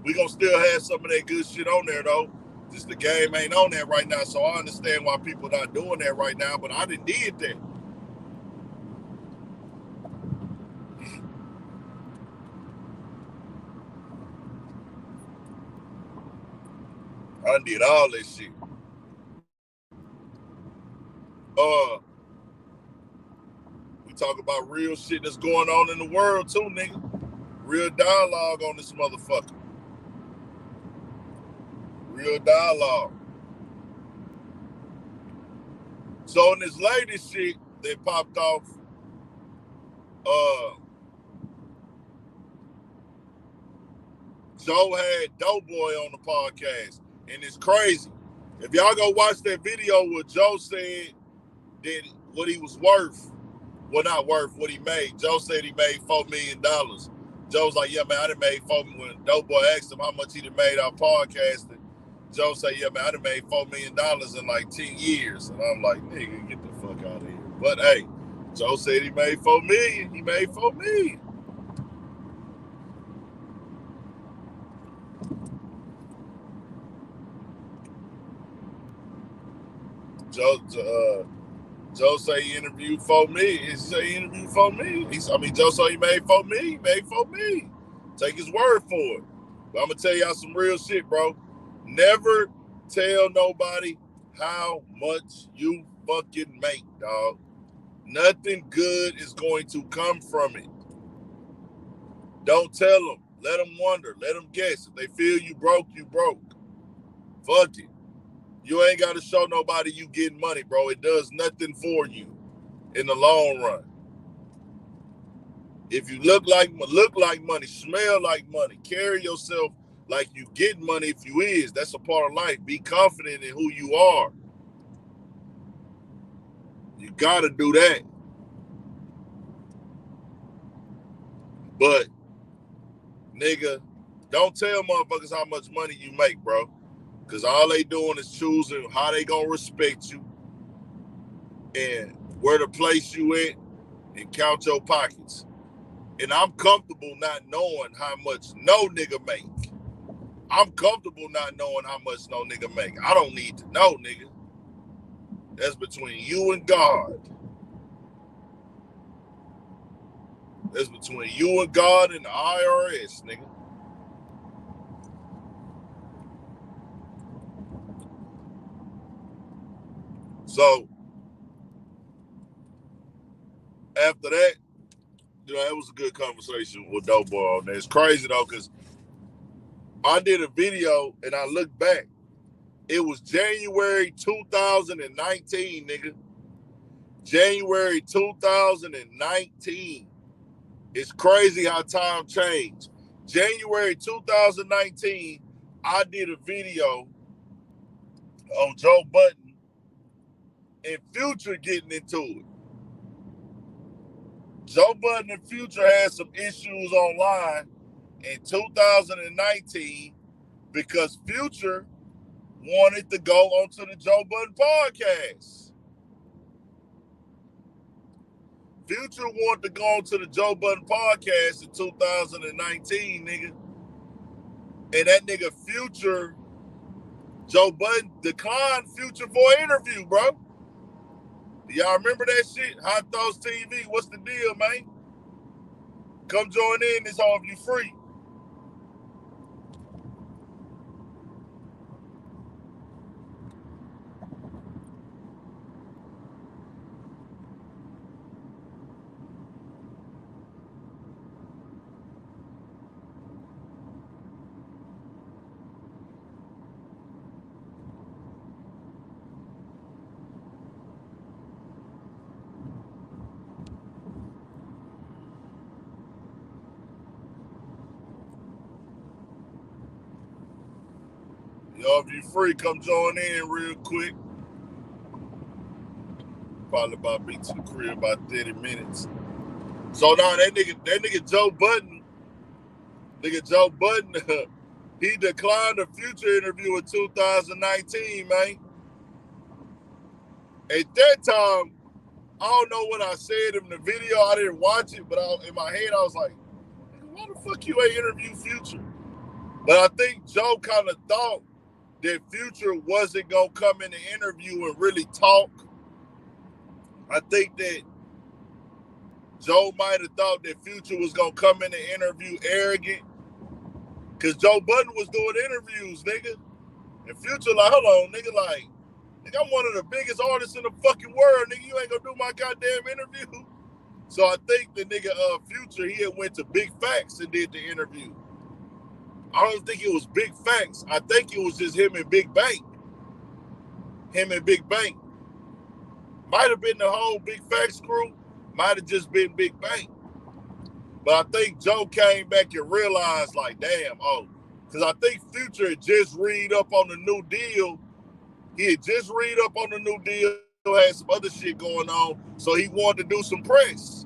Speaker 1: we gonna still have some of that good shit on there though. Just the game ain't on that right now. So I understand why people not doing that right now, but I done did that. I done did all that shit. We talk about real shit that's going on in the world too, nigga. Real dialogue on this motherfucker. Real dialogue. So in this latest shit that popped off, Joe had Doughboy on the podcast, and it's crazy. If y'all go watch that video where Joe said that what he was worth, well, not worth, what he made. Joe said he made $4 million. Joe's like, yeah, man, I done made $4 million. When Doughboy asked him how much he done made off podcasting, Joe said, yeah, man, I done made $4 million in like 10 years. And I'm like, nigga, get the fuck out of here. But hey, Joe said he made $4 million. He made $4 million. Joe say he interviewed $4 million. He say he interviewed $4 million. Joe said he made $4 million. He made $4 million. Take his word for it. But I'm gonna tell y'all some real shit, bro. Never tell nobody how much you fucking make, dog. Nothing good is going to come from it. Don't tell them. Let them wonder. Let them guess. If they feel you broke, you broke. Fuck it. You ain't got to show nobody you getting money, bro. It does nothing for you in the long run. If you look like money, smell like money, carry yourself like you get money if you is, that's a part of life. Be confident in who you are. You got to do that. But, nigga, don't tell motherfuckers how much money you make, bro. Because all they doing is choosing how they going to respect you and where to place you in and count your pockets. And I'm comfortable not knowing how much no nigga make. I'm comfortable not knowing how much no nigga make. I don't need to know, nigga. That's between you and God. That's between you and God and the IRS, nigga. So, after that, you know, it was a good conversation with Doughboy on there. It's crazy, though, because I did a video and I looked back. It was January 2019, nigga. January 2019. It's crazy how time changed. January 2019, I did a video on Joe Budden and Future getting into it. Joe Budden and Future had some issues online in 2019 because Future wanted to go onto the Joe Budden podcast. Future wanted to go onto the Joe Budden podcast in 2019, nigga. And that nigga Future, Joe Budden declined Future for an interview, bro. Y'all remember that shit? Hot Thoughts TV, what's the deal, man? Come join in, this all of you free. if you free, come join in real quick. Probably about be to the crib about 30 minutes. So now that nigga Joe Budden, he declined a Future interview in 2019, man. At that time, I don't know what I said in the video. I didn't watch it, but in my head, I was like, why the fuck you ain't interview Future? But I think Joe kind of thought that Future wasn't going to come in the interview and really talk. I think that Joe might have thought that Future was going to come in the interview arrogant. Because Joe Budden was doing interviews, nigga. And Future like, hold on, nigga, like, nigga, I'm one of the biggest artists in the fucking world, nigga. You ain't gonna do my goddamn interview. So I think the nigga Future, he had went to Big Facts and did the interview. I don't think it was Big Facts. I think it was just him and Big Bank. Might have been the whole Big Facts crew. Might have just been Big Bank. But I think Joe came back and realized, like, damn, because I think Future had just read up on the new deal. He had just read up on the new deal, had some other shit going on, so he wanted to do some press.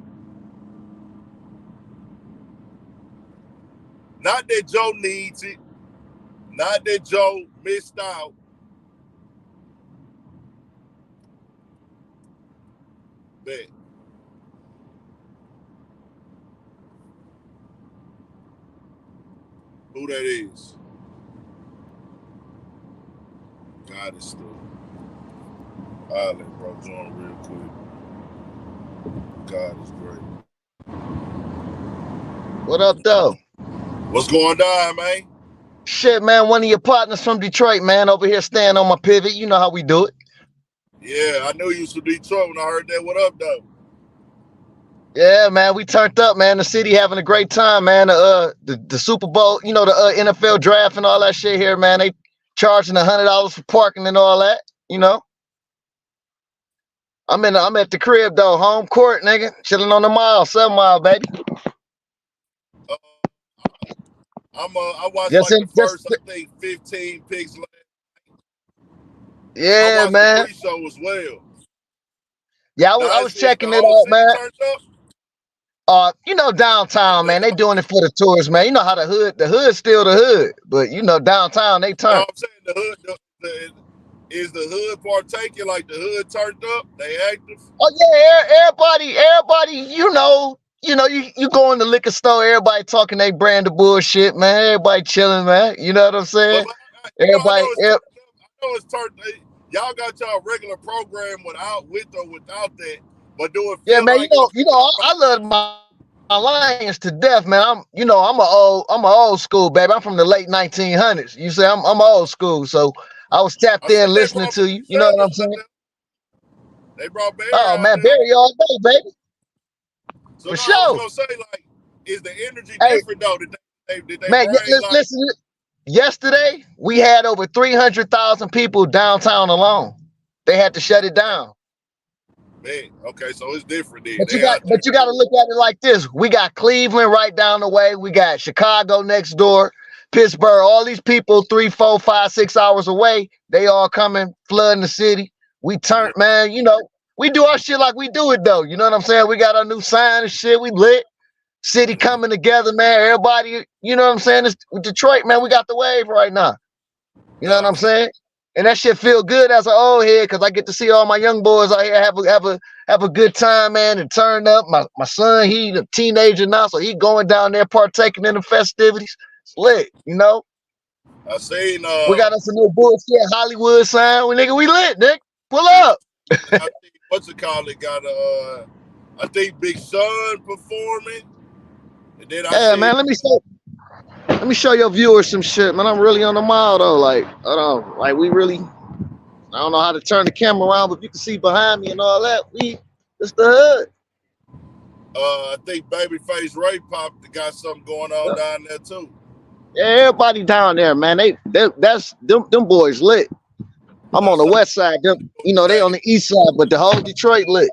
Speaker 1: Not that Joe needs it. Not that Joe missed out. Bet. Who that is? God is still. I'll let bro join real quick. God is great.
Speaker 2: What up, though?
Speaker 1: What's going on, man?
Speaker 2: Shit, man. One of your partners from Detroit, man, over here staying on my pivot. You know how we do it.
Speaker 1: Yeah, I knew you was from Detroit when I heard that. What up, though?
Speaker 2: Yeah, man, we turned up, man. The city having a great time, man. The Super Bowl, you know, the NFL draft and all that shit here, man. They charging $100 for parking and all that, you know. I'm at the crib though, home court, nigga, chilling on the mile, 7 Mile, baby.
Speaker 1: I watched the first, I think, 15 picks.
Speaker 2: Yeah,
Speaker 1: I watched
Speaker 2: man.
Speaker 1: the pre-show as well.
Speaker 2: Yeah, I was checking it out, man. You know, downtown, man, they doing it for the tourists, man. You know how the hood's still the hood, but you know, downtown they turn.
Speaker 1: I'm saying the hood, is the hood partaking, like the hood turned up? They active?
Speaker 2: Oh yeah, everybody, you go in the liquor store, everybody talking they brand of bullshit, man. Everybody chilling, man. You know what I'm saying?
Speaker 1: I know it's turned. Y'all got y'all regular program with or without that. But do it feel
Speaker 2: man,
Speaker 1: like
Speaker 2: I love my Lions to death, man. I'm a old school, baby. I'm from the late 1900s. You say I'm old school, so I was tapped in listening to you. You know what I'm saying?
Speaker 1: They brought Barry.
Speaker 2: Oh man, Barry all day, baby.
Speaker 1: So
Speaker 2: for
Speaker 1: sure. I was gonna say, like, is the energy different though? Did they man,
Speaker 2: listen. Yesterday we had over 300,000 people downtown alone. They had to shut it down.
Speaker 1: Man, okay, so it's different then.
Speaker 2: But you got to look at it like this. We got Cleveland right down the way. We got Chicago next door, Pittsburgh. All these people 3, 4, 5, 6 hours away. They all coming, flooding the city. We turned, man. You know, we do our shit like we do it though. You know what I'm saying? We got our new sign and shit. We lit. City coming together, man. Everybody, you know what I'm saying? It's Detroit, man. We got the wave right now. You know what I'm saying? And that shit feel good as an old head because I get to see all my young boys out here have a good time, man, and turn up. My son, he a teenager now, so he going down there partaking in the festivities. It's lit, you know.
Speaker 1: I seen
Speaker 2: we got us a new bullshit Hollywood sign. We lit, Nick. Pull up.
Speaker 1: I think what's it called? It got I think Big Sean performing. And then
Speaker 2: man, let me show your viewers some shit, man. I'm really on the mile though. Like, I don't know how to turn the camera around, but you can see behind me and all that. It's the hood.
Speaker 1: I think Babyface Ray Pop got something going on down there too.
Speaker 2: Yeah, everybody down there, man. Them boys lit. I'm on the west side. Them, they on the east side, but the whole Detroit lit.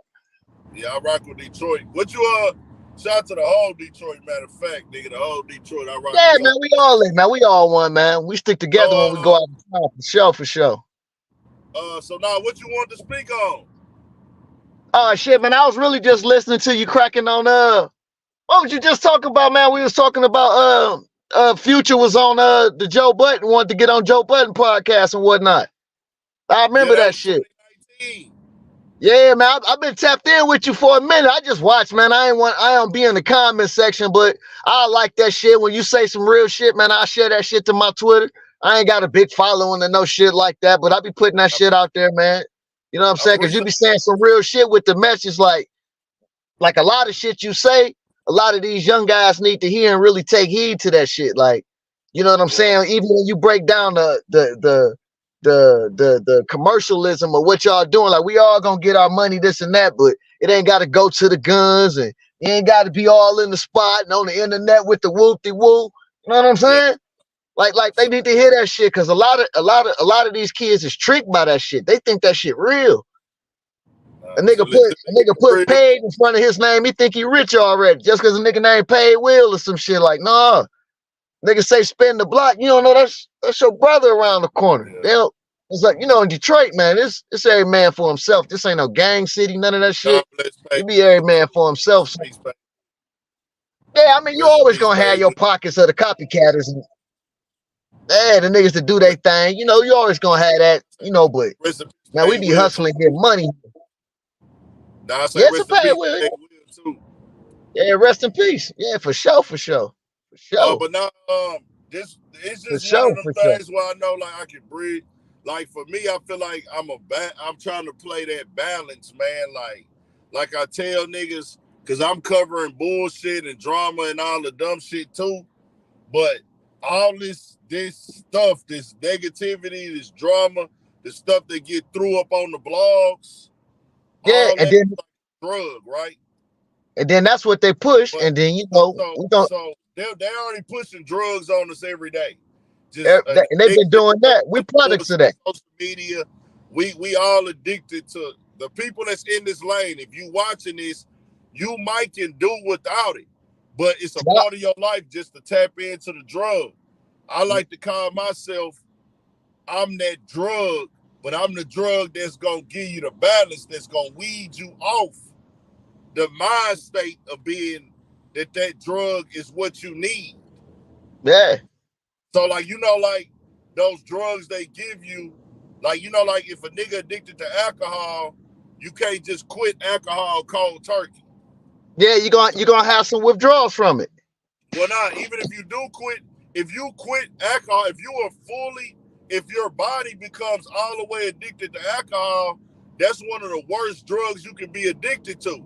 Speaker 1: Yeah, I rock with Detroit. What you Shout out to the whole Detroit, matter of fact, nigga, the whole Detroit. I rock
Speaker 2: Yeah, man, we all in, man. We all one, man. We stick together when we go out of town, for sure.
Speaker 1: So now what you want to speak on?
Speaker 2: Oh shit, man. I was really just listening to you cracking on what was you just talking about, man? We was talking about Future was on the Joe Budden, wanted to get on Joe Budden podcast and whatnot. I remember that shit.
Speaker 1: 2019.
Speaker 2: Yeah, man, I've been tapped in with you for a minute. I just watch, man. I don't be in the comment section, but I like that shit. When you say some real shit, man, I share that shit to my Twitter. I ain't got a big following or no shit like that, but I be putting that shit out there, man. You know what I'm saying? Because you be saying some real shit with the message, like a lot of shit you say, a lot of these young guys need to hear and really take heed to that shit. Like, you know what I'm saying? Even when you break down the commercialism of what y'all doing, like we all gonna get our money, this and that, but it ain't gotta go to the guns, and you ain't gotta be all in the spot and on the internet with the whoop-de-woo. You know what I'm saying? Like they need to hear that shit, because a lot of these kids is tricked by that shit. They think that shit real. A nigga put paid in front of his name, he think he rich already just because a nigga name Paid Will or some shit. Like, nah. Nigga say spin the block, you don't know that's your brother around the corner. It's like, you know, in Detroit, man, it's every man for himself. This ain't no gang city, none of that shit. You be every man for himself. So. Yeah, I mean, you always gonna have your pockets of the copycatters. And, yeah, the niggas that do their thing. You know, you always gonna have that, you know, but man, we be hustling, get money.
Speaker 1: Nah, I say rest in peace, Will too.
Speaker 2: Yeah, rest in peace. Yeah, for sure. For sure.
Speaker 1: But now, it's just one of them things where I know, like, I can breathe. Like, for me, I feel like I'm trying to play that balance, man. Like I tell niggas, because I'm covering bullshit and drama and all the dumb shit too. But all this stuff, this negativity, this drama, the stuff that get threw up on the blogs,
Speaker 2: yeah, and then
Speaker 1: like drug, right?
Speaker 2: And then that's what they push, and then you know,
Speaker 1: so they already pushing drugs on us every day.
Speaker 2: And they've been doing that. We products of that.
Speaker 1: Social media, we all addicted to the people that's in this lane. If you watching this, you might can do without it, but it's a part of your life just to tap into the drug. I like to call myself, I'm that drug, but I'm the drug that's gonna give you the balance, that's gonna weed you off the mind state of being that drug is what you need.
Speaker 2: Yeah.
Speaker 1: So, like, you know, like those drugs they give you, like, you know, like if a nigga addicted to alcohol, you can't just quit alcohol cold turkey.
Speaker 2: Yeah, you're gonna have some withdrawals from it.
Speaker 1: Well, not even if you quit alcohol, if your body becomes all the way addicted to alcohol, that's one of the worst drugs you can be addicted to.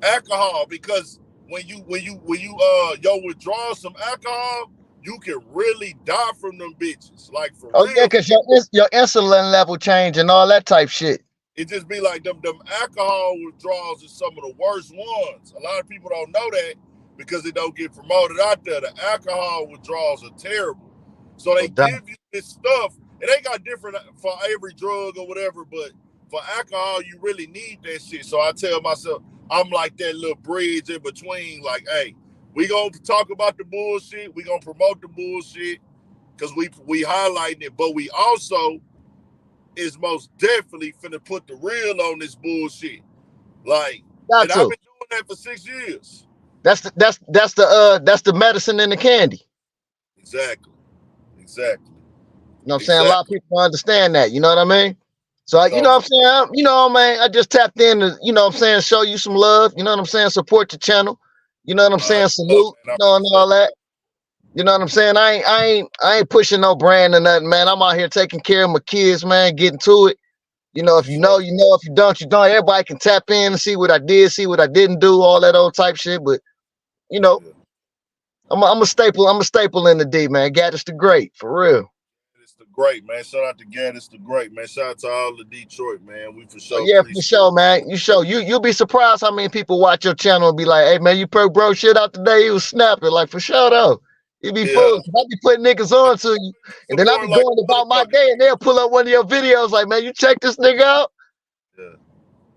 Speaker 1: Alcohol, because when you withdraw some alcohol, you can really die from them bitches. Like, for real.
Speaker 2: Yeah, because your insulin level change and all that type shit.
Speaker 1: It just be like them alcohol withdrawals is some of the worst ones. A lot of people don't know that because it don't get promoted out there. The alcohol withdrawals are terrible. So they give you this stuff, and they got different for every drug or whatever, but for alcohol, you really need that shit. So I tell myself, I'm like that little bridge in between, like, hey, we gonna talk about the bullshit, we gonna promote the bullshit, because we highlighting it, but we also is most definitely finna put the real on this bullshit. Like, and I've been doing that for 6 years.
Speaker 2: That's the medicine in the candy.
Speaker 1: Exactly.
Speaker 2: You know what I'm saying? A lot of people don't understand that. You know what I mean? So, you know what I'm saying? You know, man, I just tapped in to, you know what I'm saying, show you some love. You know what I'm saying? Support the channel. You know what I'm saying? Salute. You know, and all that. You know what I'm saying? I ain't pushing no brand or nothing, man. I'm out here taking care of my kids, man, getting to it. You know, if you know, you know. If you don't, you don't. Everybody can tap in and see what I did, see what I didn't do, all that old type shit. But, you know, I'm a staple in the D, man. Gaddis the Great, for real.
Speaker 1: It's the Great, man. Shout out to Gaddis the Great, man. Shout out to all the Detroit, man. We for sure.
Speaker 2: Yeah, for sure, man. You'll be surprised how many people watch your channel and be like, hey, man, you put bro shit out today. He was snapping. Like, for sure, though. You be full. I be putting niggas on to you. And then I be going about my day, and they'll pull up one of your videos like, man, you check this nigga out?
Speaker 1: Yeah.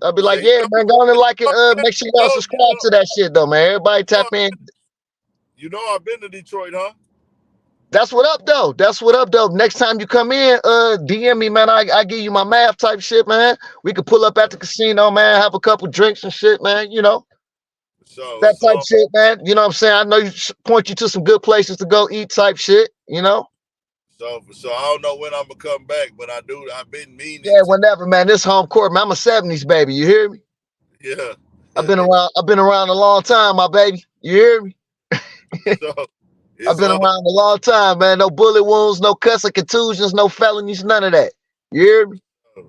Speaker 2: I'll be like,
Speaker 1: Yeah,
Speaker 2: yeah, man, go on and like it. Make sure y'all subscribe to that shit though, man. Everybody tap in.
Speaker 1: You know I've been to Detroit, huh?
Speaker 2: That's what up though. That's what up though. Next time you come in, DM me, man. I give you my math type shit, man. We could pull up at the casino, man, have a couple drinks and shit, man. You know,
Speaker 1: So
Speaker 2: that
Speaker 1: it's
Speaker 2: type
Speaker 1: all
Speaker 2: shit, man. You know what I'm saying? I know you point you to some good places to go eat type shit, you know?
Speaker 1: so I don't know when I'm gonna come back, but I've been meaning
Speaker 2: Yeah,
Speaker 1: to.
Speaker 2: whenever, man. This home court, man. I'm a 70s baby. You hear me?
Speaker 1: Yeah.
Speaker 2: I've been around a long time, my baby. You hear me?
Speaker 1: So
Speaker 2: I've
Speaker 1: it's
Speaker 2: been
Speaker 1: all
Speaker 2: around a long time, man. No bullet wounds, no cussing, contusions, no felonies, none of that. You hear me?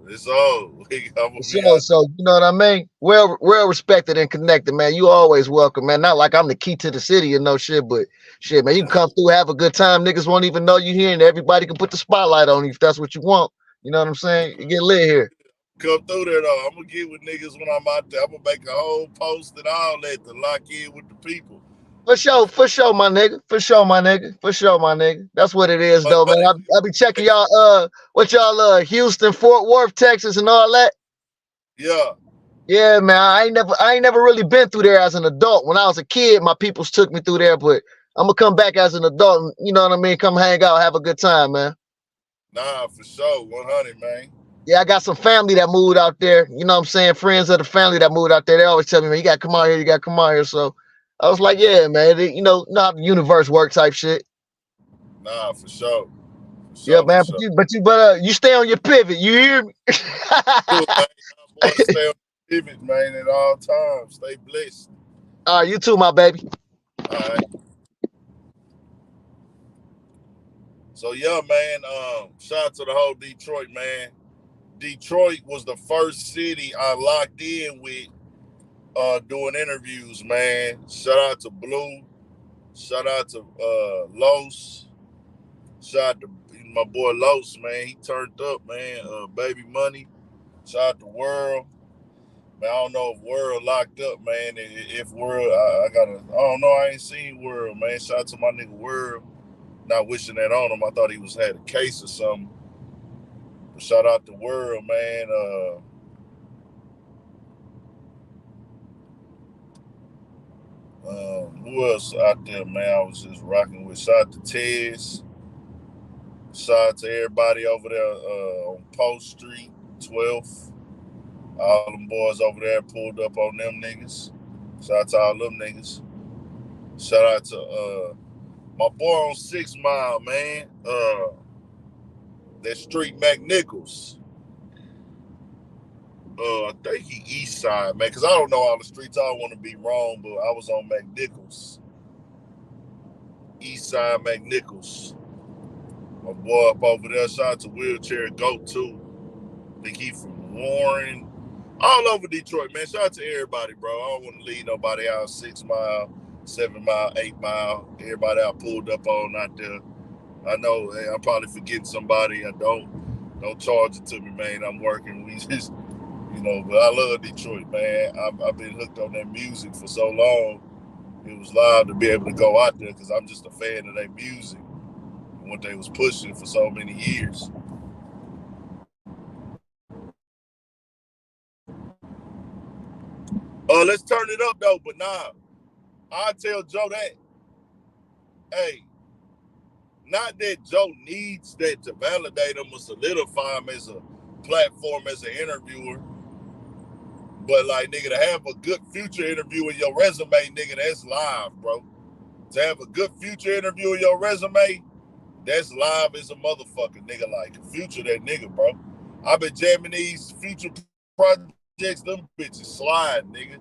Speaker 1: it's all. I'm gonna
Speaker 2: So,
Speaker 1: be out there.
Speaker 2: so you know what I mean? Well respected and connected, man. You always welcome, man. Not like I'm the key to the city and no shit, but shit, man. You can come through, have a good time. Niggas won't even know you here, and everybody can put the spotlight on you if that's what you want. You know what I'm saying? You get lit here.
Speaker 1: Come through there though. I'm gonna get with niggas when I'm out there. I'm gonna make a whole post and all that to lock in with the people.
Speaker 2: For sure, my nigga. For sure, my nigga. For sure, my nigga. That's what it is, though, man.
Speaker 1: 100.
Speaker 2: I be checking y'all. What y'all Houston, Fort Worth, Texas, and all that.
Speaker 1: Yeah.
Speaker 2: Yeah, man. I ain't never really been through there as an adult. When I was a kid, my peoples took me through there, but I'm gonna come back as an adult. And, you know what I mean? Come hang out, have a good time, man.
Speaker 1: Nah, for sure. 100, man.
Speaker 2: Yeah, I got some family that moved out there. You know what I'm saying? Friends of the family that moved out there. They always tell me, man, you gotta come out here. You gotta come out here. So I was like, yeah, man. You know how the universe work type shit.
Speaker 1: Nah, for sure. For
Speaker 2: Yeah,
Speaker 1: sure, for
Speaker 2: man.
Speaker 1: sure.
Speaker 2: But you stay on your pivot. You hear me?
Speaker 1: Cool, man. I'm going to stay on the pivot, man, at all times. Stay blessed.
Speaker 2: All right, you too, my baby.
Speaker 1: All right. So yeah, man. Shout out to the whole Detroit, man. Detroit was the first city I locked in with doing interviews, man. Shout out to Blue. Shout out to Los. Shout out to my boy Los, man. He turned up, man. Baby Money. Shout out to World. Man, I don't know if World locked up, man. If World, I don't know. I ain't seen World, man. Shout out to my nigga World. Not wishing that on him. I thought he had a case or something. But shout out to World, man. Who else out there, man? I was just rocking with. Shout out to Tez. Shout out to everybody over there on Post Street, 12th. All them boys over there pulled up on them niggas. Shout out to all them niggas. Shout out to my boy on 6 Mile, man. That Street McNichols. I think he East Side, man, because I don't know all the streets. I don't want to be wrong, but I was on McNichols. East Side McNichols. My boy up over there. Shout out to Wheelchair Goat, too. I think he from Warren. All over Detroit, man. Shout out to everybody, bro. I don't want to leave nobody out. 6 Mile, 7 Mile, 8 Mile. Everybody I pulled up on out there. I know, hey, I'm probably forgetting somebody. I don't charge it to me, man. I'm working. We just, but I love Detroit, man. I've been hooked on that music for so long. It was live to be able to go out there because I'm just a fan of their music and what they was pushing for so many years. Let's turn it up though, but nah, I tell Joe that, hey, not that Joe needs that to validate him or solidify him as a platform as an interviewer, but like nigga, to have a good future interview in your resume, nigga, that's live, bro. To have a good future interview in your resume, that's live as a motherfucker, nigga. Like future that nigga, bro. I've been jamming these future projects, them bitches slide, nigga.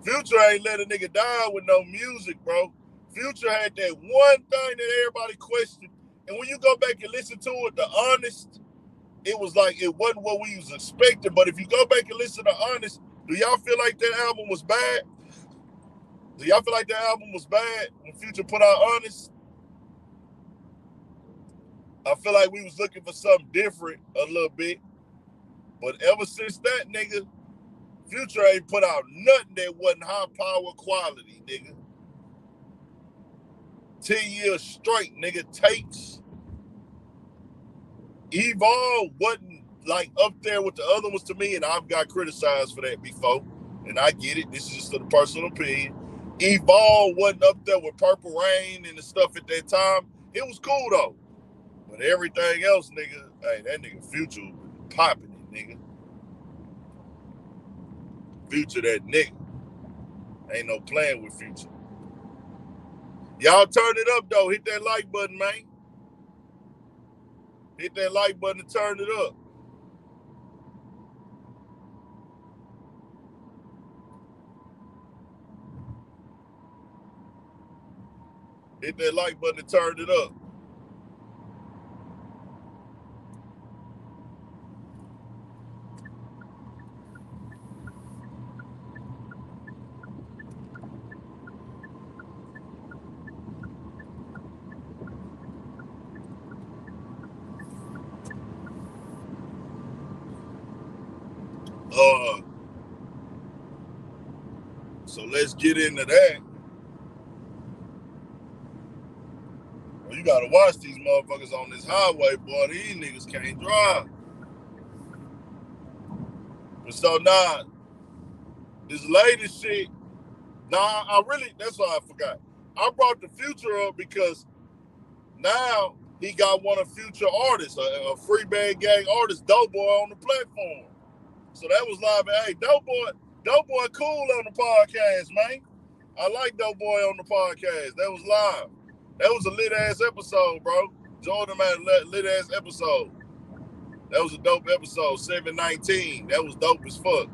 Speaker 1: Future ain't let a nigga die with no music, bro. Future had that one thing that everybody questioned. And when you go back and listen to it, the honest, it was like it wasn't what we was expecting. But if you go back and listen to honest, do y'all feel like that album was bad? Do y'all feel like that album was bad when Future put out Honest? I feel like we was looking for something different a little bit. But ever since that, nigga, Future ain't put out nothing that wasn't high power quality, nigga. 10 years straight, nigga. Tapes. Evolve wasn't like up there with the other ones to me, and I've got criticized for that before, and I get it. This is just a personal opinion. Evolve wasn't up there with Purple Rain and the stuff at that time. It was cool though, but everything else, nigga, hey, that nigga Future popping it, nigga. Future, that nigga. Ain't no playing with Future. Y'all turn it up though. Hit that like button, man. Hit that like button and turn it up. Hit that like button and turn it up. So let's get into that. Well, you gotta watch these motherfuckers on this highway, boy. These niggas can't drive. But so now, this latest shit, that's why I forgot. I brought the Future up because now he got one of Future artists, a free band gang artist, Doughboy, on the platform. So that was live. Hey, Doughboy cool on the podcast, man. I like Doughboy on the podcast. That was live. That was a lit ass episode, bro. Jordan had a lit ass episode. That was a dope episode. 719. That was dope as fuck.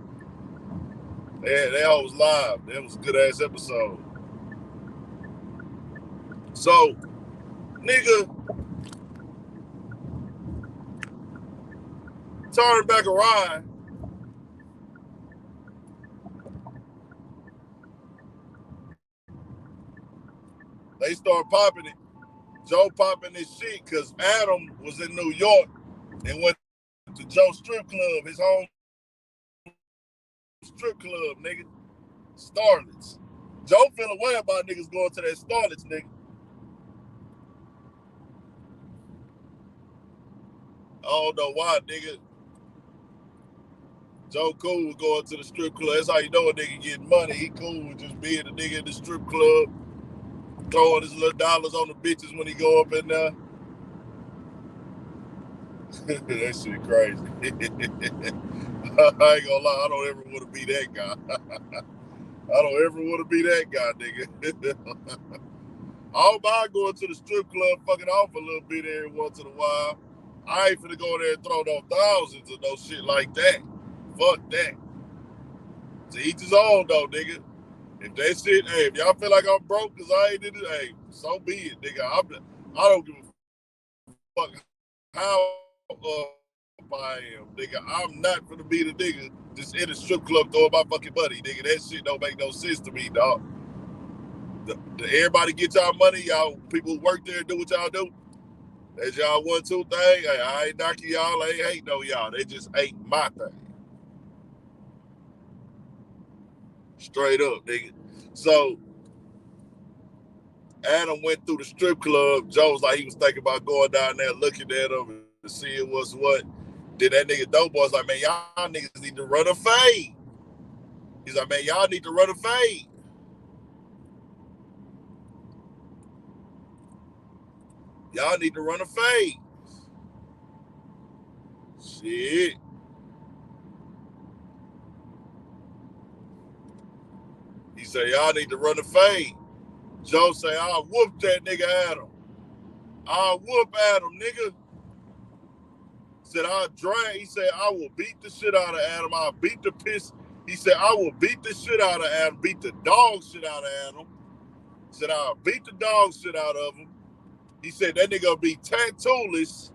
Speaker 1: Yeah, that was live. That was a good ass episode. So, nigga, turn back around. They start popping it. Joe popping this shit because Adam was in New York and went to Joe's strip club, his home strip club, nigga. Starlets. Joe feel away about niggas going to that Starlets, nigga. I don't know why, nigga. Joe cool with going to the strip club. That's how you know a nigga getting money. He cool with just being a nigga in the strip club, throwing his little dollars on the bitches when he go up in there. That shit crazy. I ain't gonna lie, I don't ever want to be that guy. I don't ever want to be that guy, nigga. I don't mind going to the strip club, fucking off a little bit every once in a while. I ain't finna go there and throw no thousands or no shit like that. Fuck that. To each his own, though, nigga. If that shit, hey, if y'all feel like I'm broke because I ain't in it, hey, so be it, nigga. I don't give a fuck how I am, nigga. I'm not gonna be the nigga just in a strip club throwing my fucking money, nigga. That shit don't make no sense to me, dog. Everybody get y'all money, y'all people who work there do what y'all do. That's y'all 1-2 thing. Hey, I ain't knocking y'all, I ain't hating on y'all. They just ain't my thing. Straight up, nigga. So Adam went through the strip club. Joe was like, he was thinking about going down there, looking at him and seeing what's what. Then that nigga Doughboy was like, man, y'all niggas need to run a fade. He's like, man, y'all need to run a fade. Y'all need to run a fade. Shit. He said, y'all need to run a fade. Joe say, I'll whoop that nigga Adam. I'll whoop Adam, nigga. Said, I'll drag. He said, I will beat the shit out of Adam. I'll beat the piss. He said, I will beat the shit out of Adam, beat the dog shit out of Adam. Said, I'll beat the dog shit out of him. He said, that nigga will be tattooless.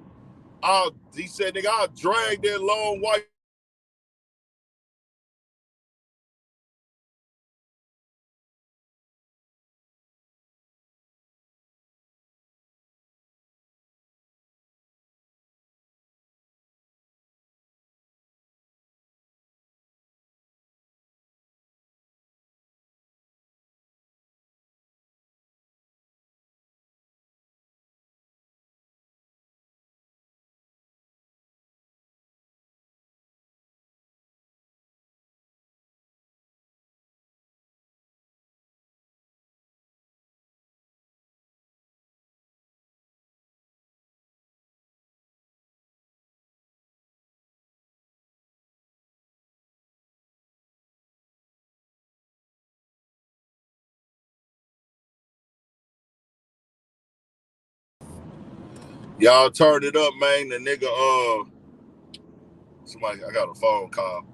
Speaker 1: He said, nigga, I'll drag that long white Y'all turned it up, man. The nigga, somebody, I got a phone call.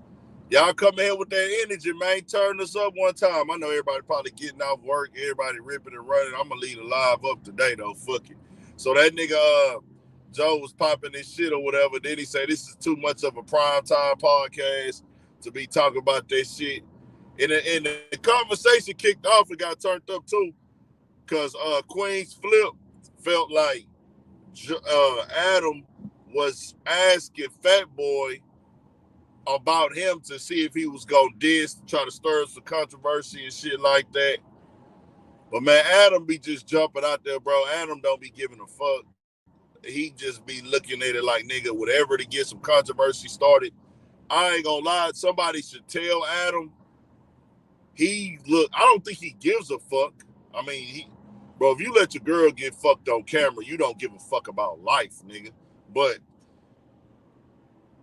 Speaker 1: Y'all come here with that energy, man. Turn us up one time. I know everybody probably getting off work. Everybody ripping and running. I'm going to leave the live up today, though. Fuck it. So that nigga, Joe was popping this shit or whatever. Then he said, this is too much of a primetime podcast to be talking about that shit. And the conversation kicked off and got turned up, too. Because Queen's Flip felt like Adam was asking Fat Boy about him to see if he was gonna diss, try to stir some controversy and shit like that. But man, Adam be just jumping out there, bro. Adam don't be giving a fuck. He just be looking at it like, nigga, whatever to get some controversy started. I ain't gonna lie, somebody should tell Adam. I don't think he gives a fuck. I mean, bro, if you let your girl get fucked on camera, you don't give a fuck about life, nigga. But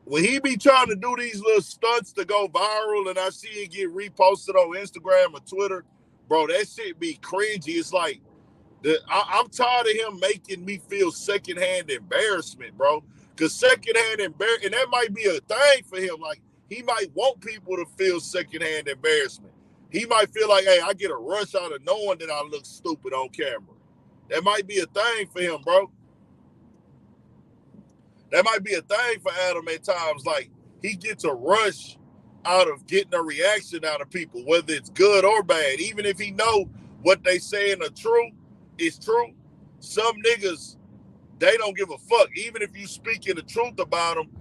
Speaker 1: when he be trying to do these little stunts to go viral and I see it get reposted on Instagram or Twitter, bro, that shit be cringy. It's like, I'm tired of him making me feel secondhand embarrassment, bro. Because secondhand embarrassment, and that might be a thing for him. Like, he might want people to feel secondhand embarrassment. He might feel like, hey, I get a rush out of knowing that I look stupid on camera. That might be a thing for him, bro. That might be a thing for Adam at times. Like, he gets a rush out of getting a reaction out of people, whether it's good or bad. Even if he know what they saying are true, it's true. Some niggas, they don't give a fuck. Even if you speaking the truth about them,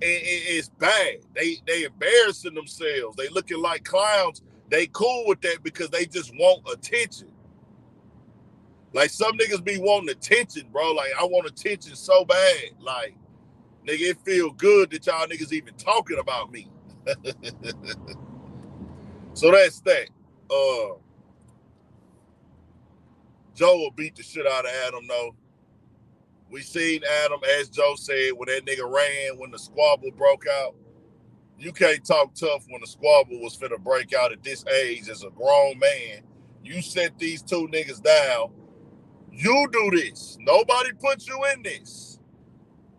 Speaker 1: it's bad. They embarrassing themselves. They looking like clowns. They cool with that because they just want attention. Like, some niggas be wanting attention, bro. Like, I want attention so bad. Like, nigga, it feel good that y'all niggas even talking about me. So that's that. Joe will beat the shit out of Adam, though. We seen Adam, as Joe said, when that nigga ran, when the squabble broke out. You can't talk tough when the squabble was finna break out at this age as a grown man. You set these two niggas down. You do this. Nobody put you in this.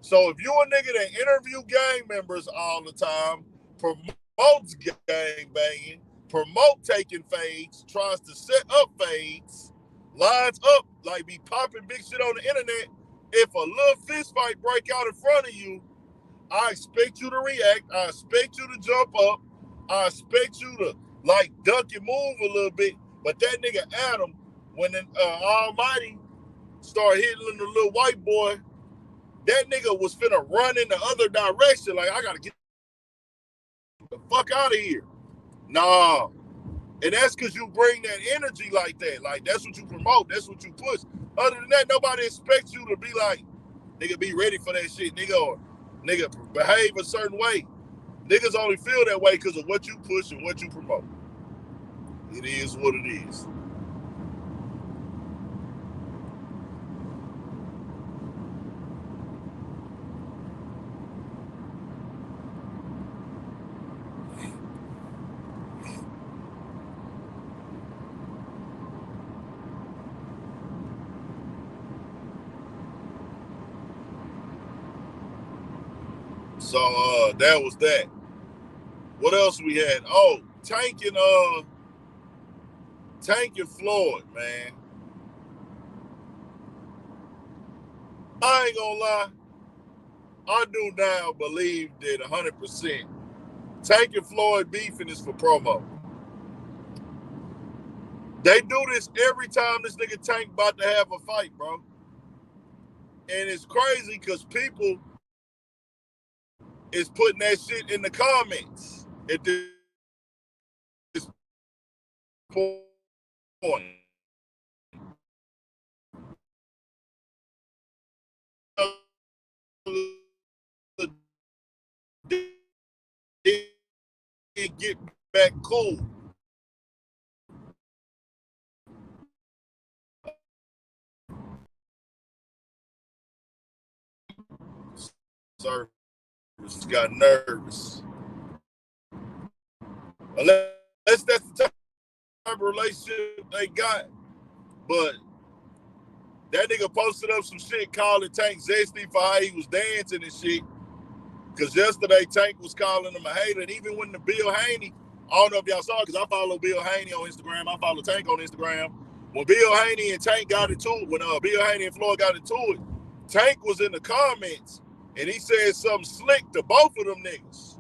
Speaker 1: So if you a nigga that interview gang members all the time, promotes gang banging, promote taking fades, tries to set up fades, lines up, like be popping big shit on the internet, if a little fist fight break out in front of you, I expect you to react. I expect you to jump up. I expect you to, like, duck and move a little bit. But that nigga Adam, when the Almighty started hitting the little white boy, that nigga was finna run in the other direction. Like, I gotta get the fuck out of here. Nah. And that's because you bring that energy like that. Like, that's what you promote. That's what you push. Other than that, nobody expects you to be like, nigga, be ready for that shit, nigga, or nigga, behave a certain way. Niggas only feel that way because of what you push and what you promote. It is what it is. So that was that. What else we had? Oh, Tank and Floyd, man. I ain't gonna lie. I do now believe that 100% Tank and Floyd beefing is for promo. They do this every time this nigga Tank about to have a fight, bro. And it's crazy because people is putting that shit in the comments at this point. Get back cool. Service got nervous. Unless that's the type of relationship they got. But That nigga posted up some shit calling Tank zesty for how he was dancing and shit. Because yesterday Tank was calling him a hater. And even when the Bill Haney, I don't know if y'all saw it, because I follow Bill Haney on Instagram. I follow Tank on Instagram. When Bill Haney and Tank got into it, when Bill Haney and Floyd got into it, Tank was in the comments and he said something slick to both of them niggas.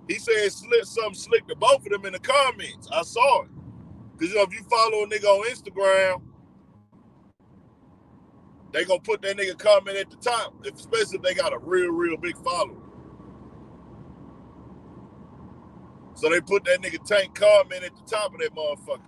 Speaker 1: He said something slick to both of them in the comments. I saw it. Because, you know, if you follow a nigga on Instagram, they gonna put that nigga comment at the top, especially if they got a real big following. So they put that nigga Tank comment at the top of that motherfucker.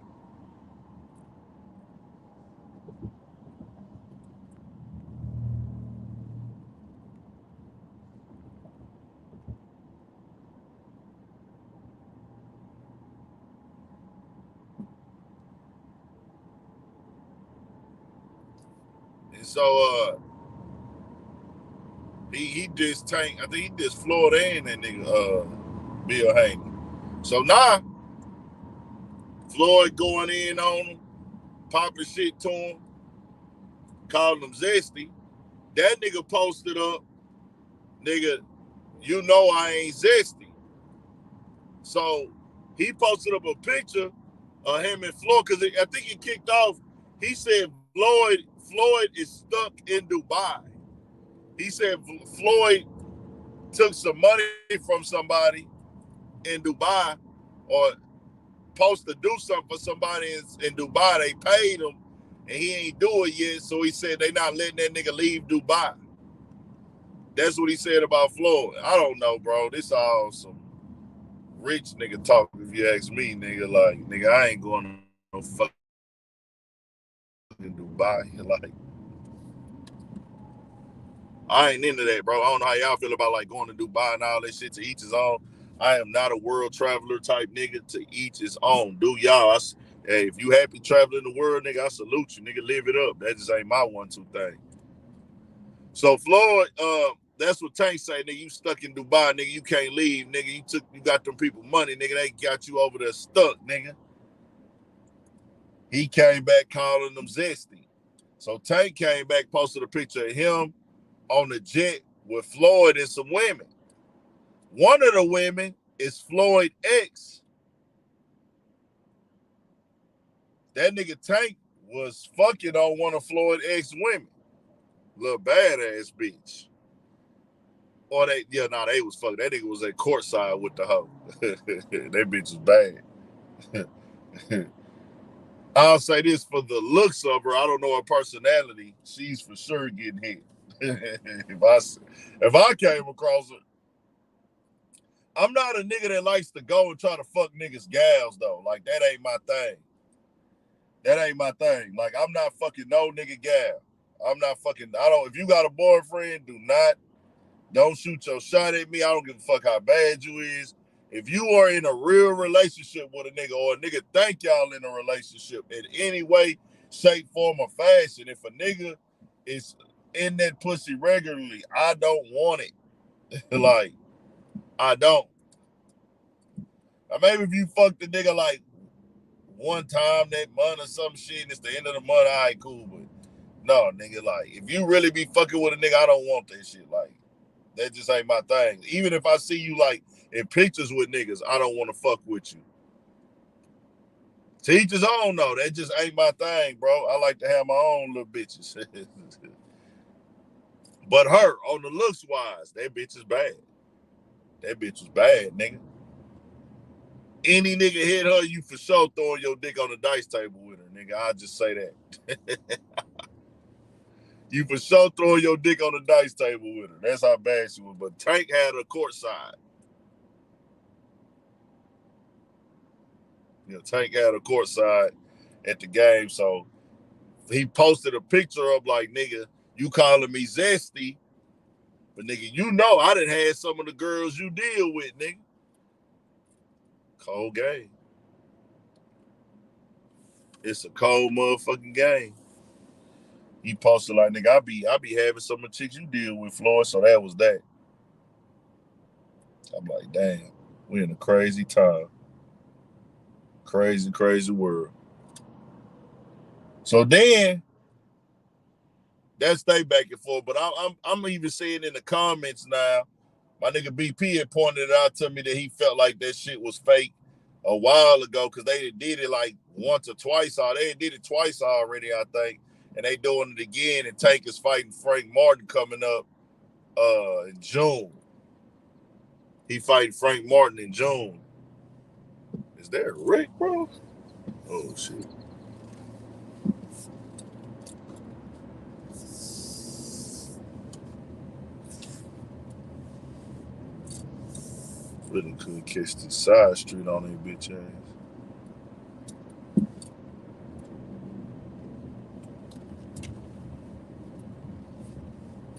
Speaker 1: And so he dissed Tank. I think he dissed Floyd and that nigga Bill Haney. So now Floyd going in on him, popping shit to him, calling him zesty. That nigga posted up, nigga, you know I ain't zesty. So he posted up a picture of him and Floyd, because I think it kicked off. He said Floyd is stuck in Dubai. He said Floyd took some money from somebody in Dubai, or supposed to do something for somebody in Dubai. They paid him and he ain't do it yet. So he said they not letting that nigga leave Dubai. That's what he said about Floyd. I don't know, bro. This all some rich nigga talk, if you ask me, nigga. Like, nigga, I ain't going to no fucking Dubai. Like, I ain't into that, bro. I don't know how y'all feel about like going to Dubai and all that shit. To each his own. I am not a world traveler type nigga. To each his own. Do y'all. Hey, if you happy traveling the world, nigga, I salute you. Nigga, live it up. That just ain't my 1-2 thing. So Floyd, that's what Tank say, nigga. You stuck in Dubai, nigga. You can't leave, nigga. You got them people money, nigga. They got you over there stuck, nigga. He came back calling them zesty. So Tank came back, posted a picture of him on the jet with Floyd and some women. One of the women is Floyd ex. That nigga Tank was fucking on one of Floyd ex women. Little badass bitch. Or they was fucking. That nigga was at courtside with the hoe. That bitch was bad. I'll say this, for the looks of her, I don't know her personality. She's for sure getting hit. If I came across her, I'm not a nigga that likes to go and try to fuck niggas' gals though. Like, that ain't my thing. That ain't my thing. Like, I'm not fucking no nigga gal. If you got a boyfriend, don't shoot your shot at me. I don't give a fuck how bad you is. If you are in a real relationship with a nigga, or a nigga think y'all in a relationship in any way, shape, form, or fashion, if a nigga is in that pussy regularly, I don't want it. Like, I don't. Now, maybe if you fuck the nigga like one time that month or some shit and it's the end of the month, all right, cool. But no, nigga, like, if you really be fucking with a nigga, I don't want that shit. Like, that just ain't my thing. Even if I see you like in pictures with niggas, I don't want to fuck with you. To each his own, though. That just ain't my thing, bro. I like to have my own little bitches. But her, on the looks wise, that bitch is bad. That bitch was bad, nigga. Any nigga hit her, you for sure throwing your dick on the dice table with her, nigga. I'll just say that. You for sure throwing your dick on the dice table with her. That's how bad she was. But Tank had her courtside. Tank had her courtside at the game. So he posted a picture of like, nigga, you calling me zesty, but nigga, you know I done had some of the girls you deal with, nigga. Cold game. It's a cold motherfucking game. He posted like, nigga, I be having some of the chicks you deal with, Floyd. So that was that. I'm like, damn, we in a crazy time. Crazy, crazy world. So then That's they back and forth. But I'm even seeing in the comments now, my nigga BP had pointed out to me that he felt like that shit was fake a while ago because they did it like once or twice. They did it twice already, I think. And they doing it again. And Tank is fighting Frank Martin coming up in June. He fighting Frank Martin in June. Is there a wreck, bro? Oh, shit. Really couldn't catch the side street on that bitch ass.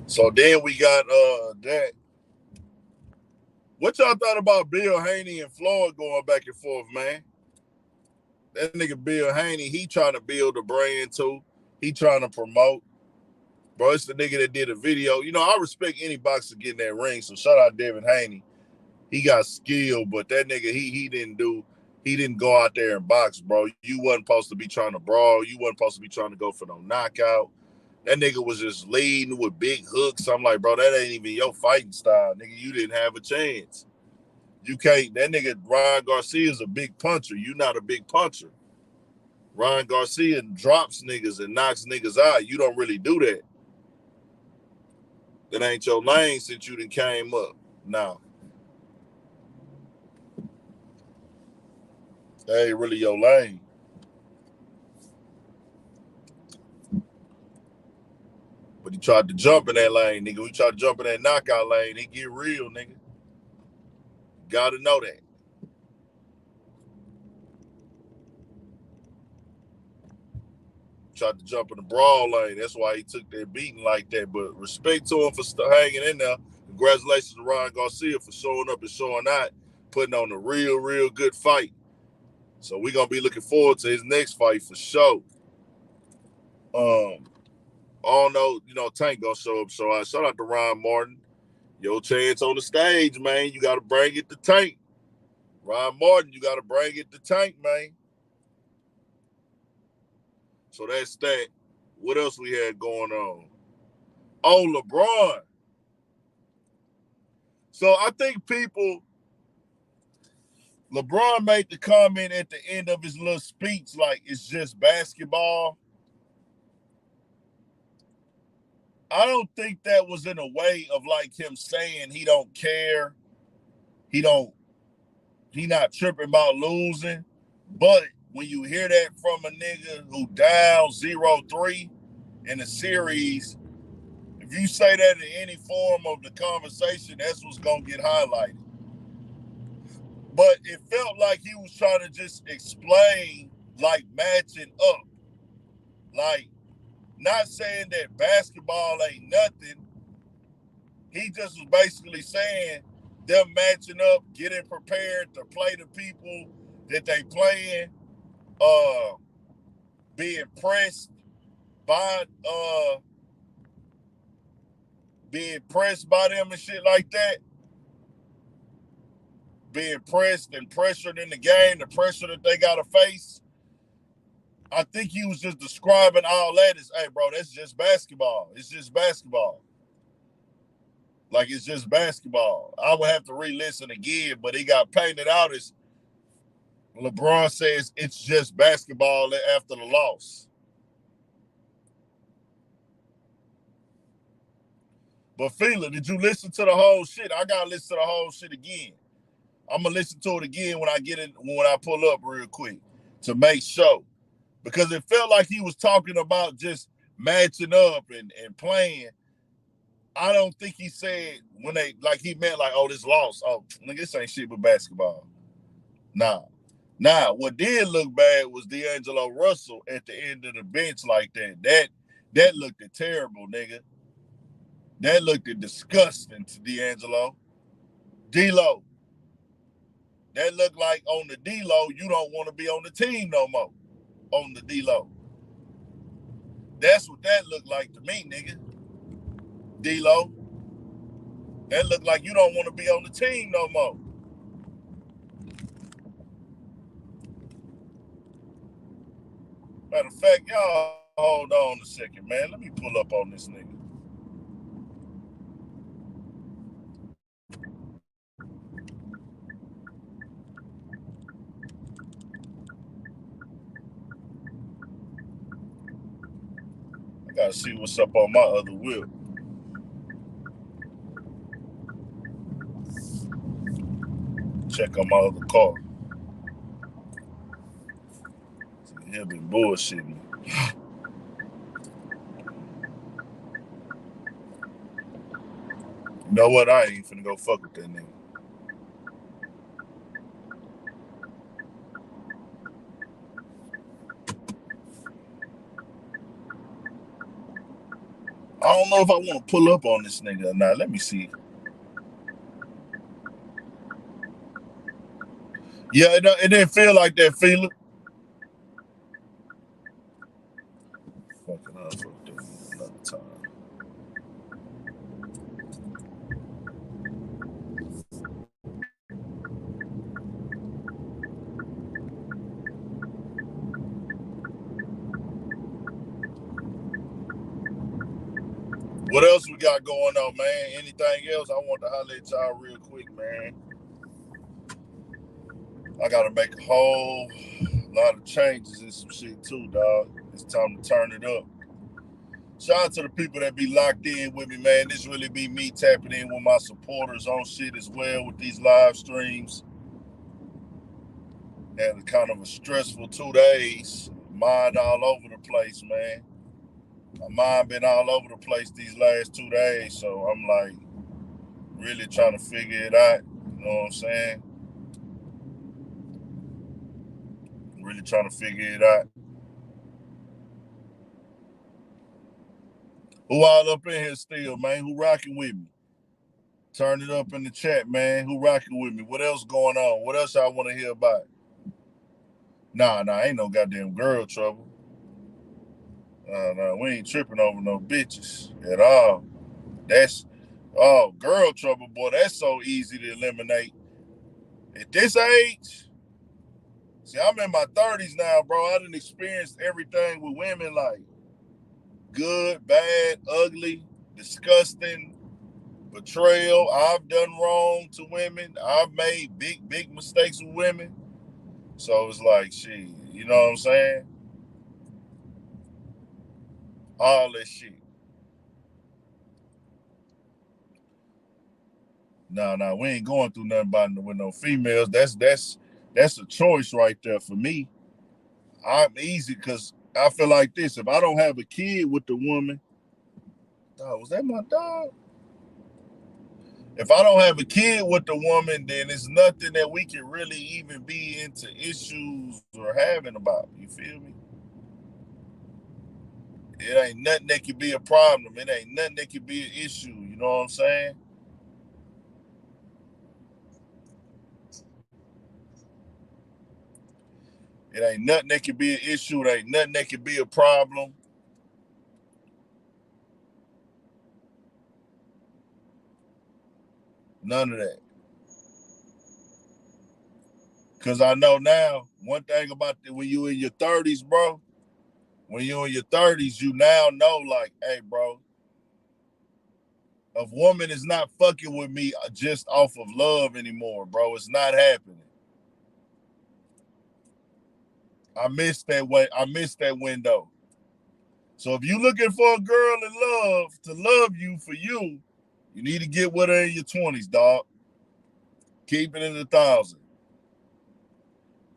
Speaker 1: So then we got that. What y'all thought about Bill Haney and Floyd going back and forth, man? That nigga Bill Haney, he trying to build a brand too. He trying to promote. Bro, it's the nigga that did a video. You know, I respect any boxer getting that ring, so shout out Devin Haney. He got skill, but that nigga, he didn't go out there and box, bro. You wasn't supposed to be trying to brawl. You wasn't supposed to be trying to go for no knockout. That nigga was just leading with big hooks. I'm like, bro, that ain't even your fighting style, nigga. You didn't have a chance. You can't. That nigga Ryan Garcia is a big puncher. You not a big puncher. Ryan Garcia drops niggas and knocks niggas out. You don't really do that. That ain't your lane since you done came up. Now, that ain't really your lane. But he tried to jump in that lane, nigga. We tried to jump in that knockout lane. It get real, nigga. Gotta know that. Tried to jump in the brawl lane. That's why he took that beating like that. But respect to him for hanging in there. Congratulations to Ryan Garcia for showing up and showing out, putting on a real, real good fight. So we're gonna be looking forward to his next fight for sure. I don't know, you know, Tank gonna show up. So I shout out to Ryan Martin. Your chance on the stage, man. You gotta bring it to Tank. Ryan Martin, you gotta bring it to Tank, man. So that's that. What else we had going on? Oh, LeBron. So I think LeBron made the comment at the end of his little speech like it's just basketball. I don't think that was in a way of like him saying he don't care. He not tripping about losing. But when you hear that from a nigga who down 0-3 in a series, if you say that in any form of the conversation, that's what's going to get highlighted. But it felt like he was trying to just explain, like, matching up. Like, not saying that basketball ain't nothing. He just was basically saying them matching up, getting prepared to play the people that they playing, being pressed by them and shit like that. Being pressed and pressured in the game, the pressure that they gotta face. I think he was just describing all that as, hey, bro, that's just basketball. It's just basketball. Like, it's just basketball. I would have to re-listen again, but he got painted out as LeBron says it's just basketball after the loss. But Fela, did you listen to the whole shit? I gotta listen to the whole shit again. I'm gonna listen to it again when I pull up real quick to make sure. Because it felt like he was talking about just matching up and playing. I don't think he said when he meant like, oh, this loss. Oh, nigga, this ain't shit but basketball. Nah. Now, what did look bad was D'Angelo Russell at the end of the bench like that. That looked terrible, nigga. That looked disgusting to D'Angelo. D-Lo. That looked like on the D-Lo, you don't want to be on the team no more. On the D-Lo. That's what that looked like to me, nigga. D-Lo. That looked like you don't want to be on the team no more. Matter of fact, y'all hold on a second, man. Let me pull up on this nigga. I gotta see what's up on my other whip. Check on my other car. He'll be bullshitting. You know what? I ain't finna go fuck with that nigga. I don't know if I want to pull up on this nigga or not. Let me see. Yeah, it didn't feel like that feeling. Fucking up another time. What else we got going on, man? Anything else? I want to holler at y'all real quick, man. I gotta make a whole lot of changes and some shit too, dog. It's time to turn it up. Shout out to the people that be locked in with me, man. This really be me tapping in with my supporters on shit as well with these live streams. Had kind of a stressful 2 days. Mind all over the place, man. My mind been all over the place these last 2 days, so I'm like really trying to figure it out. You know what I'm saying? Really trying to figure it out. Who all up in here still, man? Who rocking with me? Turn it up in the chat, man. Who rocking with me? What else going on? What else y'all want to hear about? Nah, ain't no goddamn girl trouble. Nah, we ain't tripping over no bitches at all. That's girl trouble, boy. That's so easy to eliminate. At this age, see, I'm in my 30s now, bro. I done experienced everything with women, like good, bad, ugly, disgusting, betrayal. I've done wrong to women. I've made big mistakes with women. So it's like, shit, you know what I'm saying? All that shit. No, we ain't going through nothing with no females. That's a choice right there for me. I'm easy because I feel like this. If I don't have a kid with the woman, was that my dog? If I don't have a kid with the woman, then it's nothing that we can really even be into issues or having about. You feel me? It ain't nothing that could be a problem. It ain't nothing that could be an issue. You know what I'm saying? It ain't nothing that could be an issue. It ain't nothing that could be a problem. None of that. Because I know now, one thing about when you in your 30s, bro, when you're in your 30s, you now know, like, hey, bro, a woman is not fucking with me just off of love anymore, bro. It's not happening. I missed that window. So if you looking for a girl in love to love you for you, you need to get with her in your 20s, dog. Keep it in 1,000.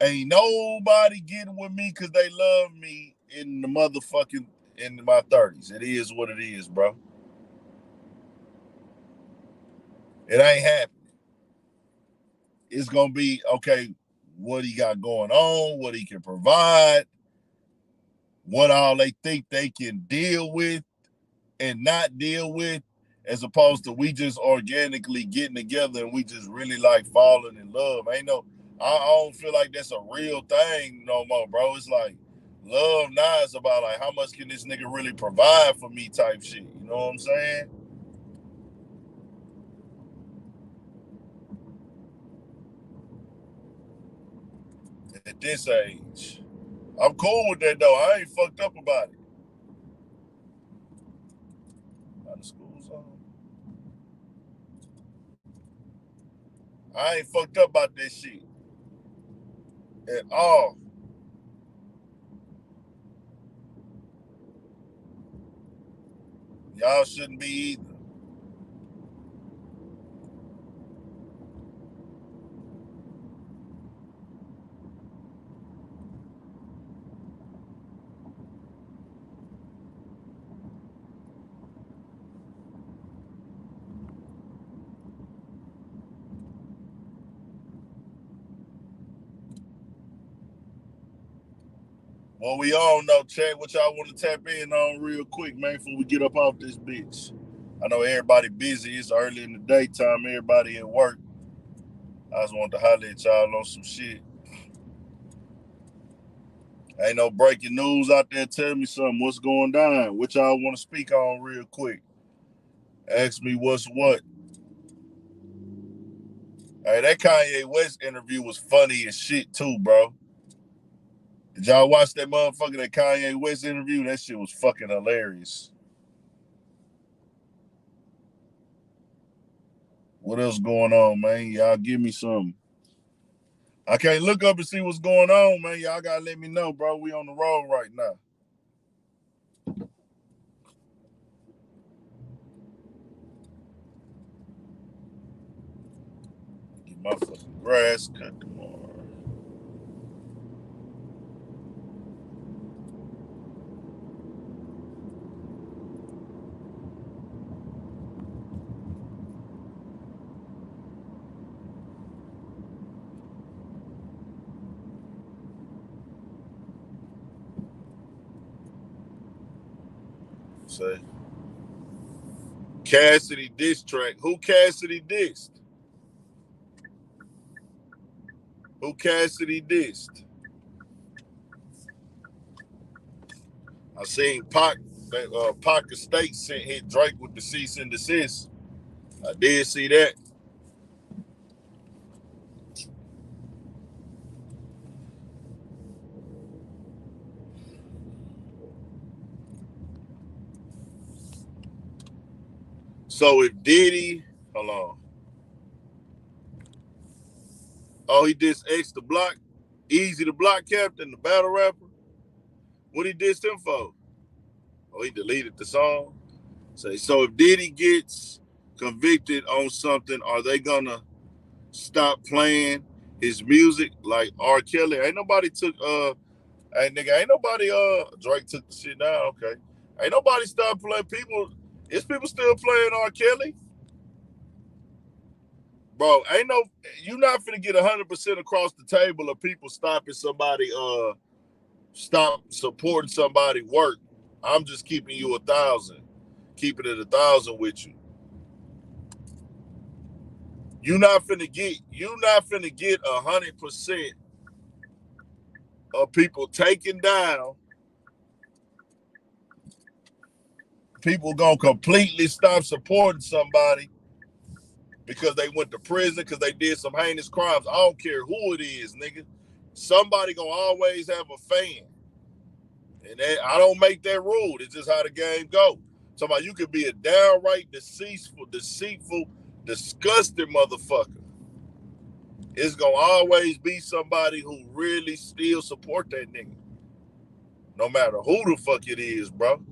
Speaker 1: Ain't nobody getting with me because they love me in my 30s. It is what it is, bro. It ain't happening. It's gonna be okay. What he got going on, what he can provide, what all they think they can deal with and not deal with, as opposed to we just organically getting together and we just really like falling in love. I don't feel like that's a real thing no more, bro. It's like love now is about like how much can this nigga really provide for me type shit. You know what I'm saying? At this age, I'm cool with that though. I ain't fucked up about it. I ain't fucked up about this shit at all. Y'all shouldn't be either. Well, we all know, chat, what y'all want to tap in on real quick, man, before we get up off this bitch. I know everybody busy. It's early in the daytime. Everybody at work. I just wanted to holler at y'all on some shit. Ain't no breaking news out there. Tell me something. What's going down? What y'all want to speak on real quick? Ask me what's what. Hey, that Kanye West interview was funny as shit too, bro. Did y'all watch that motherfucker, that Kanye West interview? That shit was fucking hilarious. What else going on, man? Y'all give me something. I can't look up and see what's going on, man. Y'all gotta let me know, bro. We on the road right now. Get my fucking grass cut tomorrow. Say, Cassidy diss track. Who Cassidy dissed? Who Cassidy dissed? I seen Pocket State sent hit Drake with the cease and desist. I did see that. So if Diddy, hold on. Oh, he dissed X the Block, Easy the Block Captain, the battle rapper. What he dissed him for? Oh, he deleted the song. So if Diddy gets convicted on something, are they gonna stop playing his music like R. Kelly? Ain't nobody took hey nigga, ain't nobody Drake took the shit down, okay. Ain't nobody stopped playing people. Is people still playing R. Kelly? Bro, ain't no, you not finna get 100% across the table of people stopping somebody stop supporting somebody work. I'm just keeping you 1,000. Keeping it 1,000 with you. You not finna get 100% of people taken down. People gonna completely stop supporting somebody because they went to prison, because they did some heinous crimes. I don't care who it is, nigga. Somebody gonna always have a fan. And I don't make that rule. It's just how the game go. Somebody, you could be a downright deceitful, disgusting motherfucker. It's gonna always be somebody who really still support that nigga. No matter who the fuck it is, bro.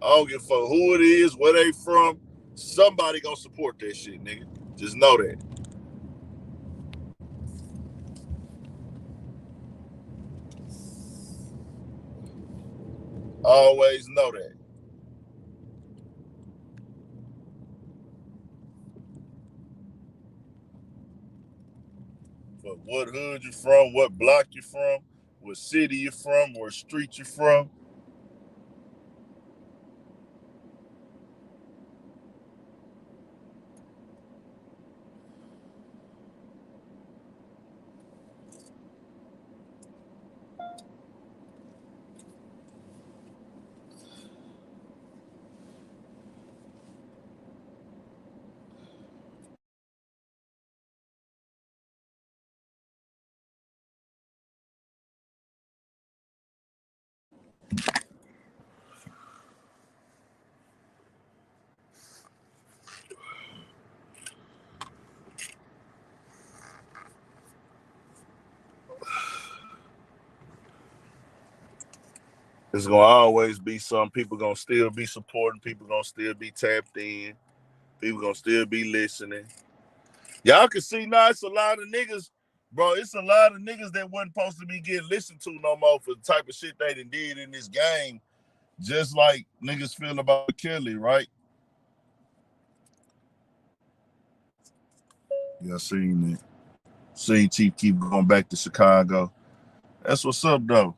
Speaker 1: I don't give a fuck who it is, where they from. Somebody gonna support that shit, nigga. Just know that. Always know that. But what hood you from, what block you from, what city you from, what street you from. There's gonna always be some people gonna still be supporting, people gonna still be tapped in, people gonna still be listening. Y'all can see now it's a lot of niggas, bro. It's a lot of niggas that wasn't supposed to be getting listened to no more for the type of shit they did in this game. Just like niggas feel about Kelly, right? Yeah, I seen it. Seen Chief keep going back to Chicago. That's what's up, though.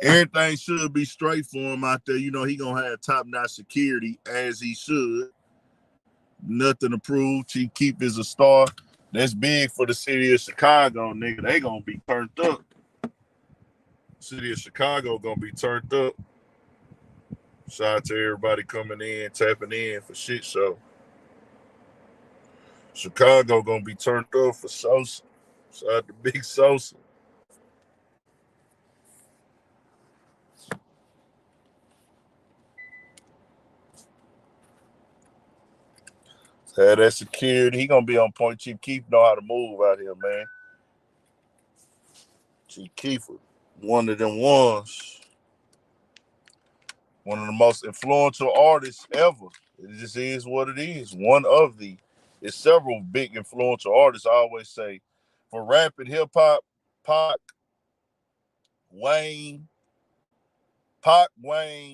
Speaker 1: Everything should be straight for him out there. You know, he gonna have top-notch security, as he should. Nothing to prove. Chief Keef is a star. That's big for the city of Chicago, nigga. They gonna be turned up. City of Chicago gonna be turned up. Shout out to everybody coming in, tapping in for shit show. Chicago gonna be turned up for Sosa. Shout out to Big Sosa. Had that security. He gonna be on point. Chief Keef know how to move out here, man. Chief Keef, one of them ones. One of the most influential artists ever. It just is what it is. One of the. There's several big influential artists. I always say, for rap and hip hop, Pac, Wayne, Kanye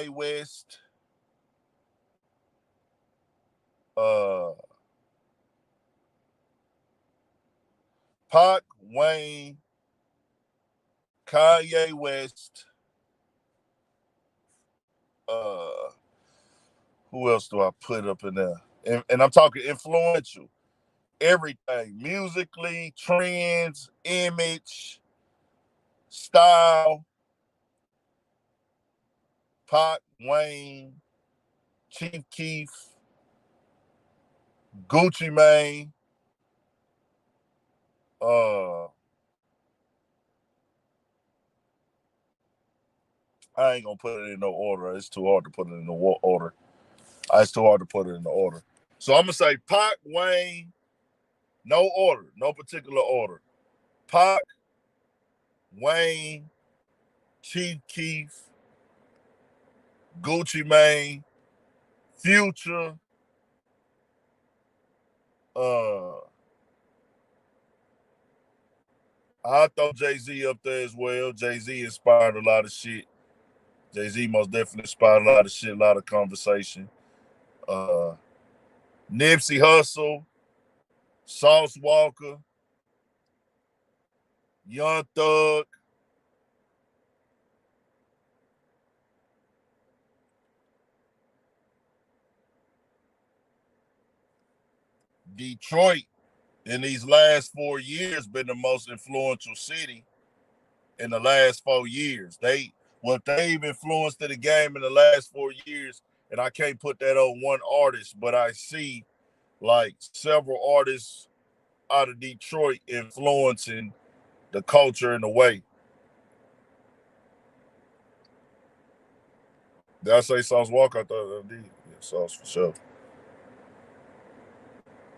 Speaker 1: West, Pac, Wayne, Kanye West, who else do I put up in there? And I'm talking influential. Everything. Musically, trends, image, style. Pac, Wayne, Chief Keef, Gucci Mane, I ain't gonna put it in no order. It's too hard to put it in no order. It's too hard to put it in the order. So I'm gonna say Pac, Wayne, no order, no particular order. Pac, Wayne, Chief Keef, Gucci Mane, Future, I throw Jay-Z up there as well. Jay-Z inspired a lot of shit. Jay-Z most definitely inspired a lot of shit, a lot of conversation. Nipsey Hussle, Sauce Walker, Young Thug, Detroit in these last 4 years been the most influential city in the last 4 years. What they've influenced in the game in the last 4 years, and I can't put that on one artist, but I see like several artists out of Detroit influencing the culture in a way. Did I say Sauce Walker? I thought I did. Yeah, Sauce for sure.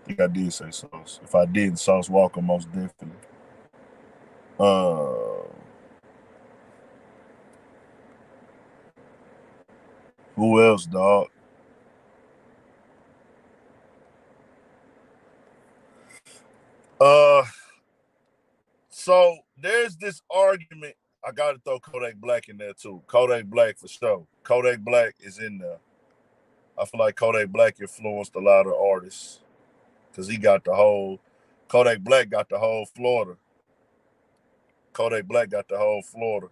Speaker 1: I think I did say Sauce. If I didn't, Sauce Walker most definitely. Who else, dog? So there's this argument. I got to throw Kodak Black in there too. Kodak Black for sure. Kodak Black is in there. I feel like Kodak Black influenced a lot of artists because he got the whole. Kodak Black got the whole Florida. Kodak Black got the whole Florida.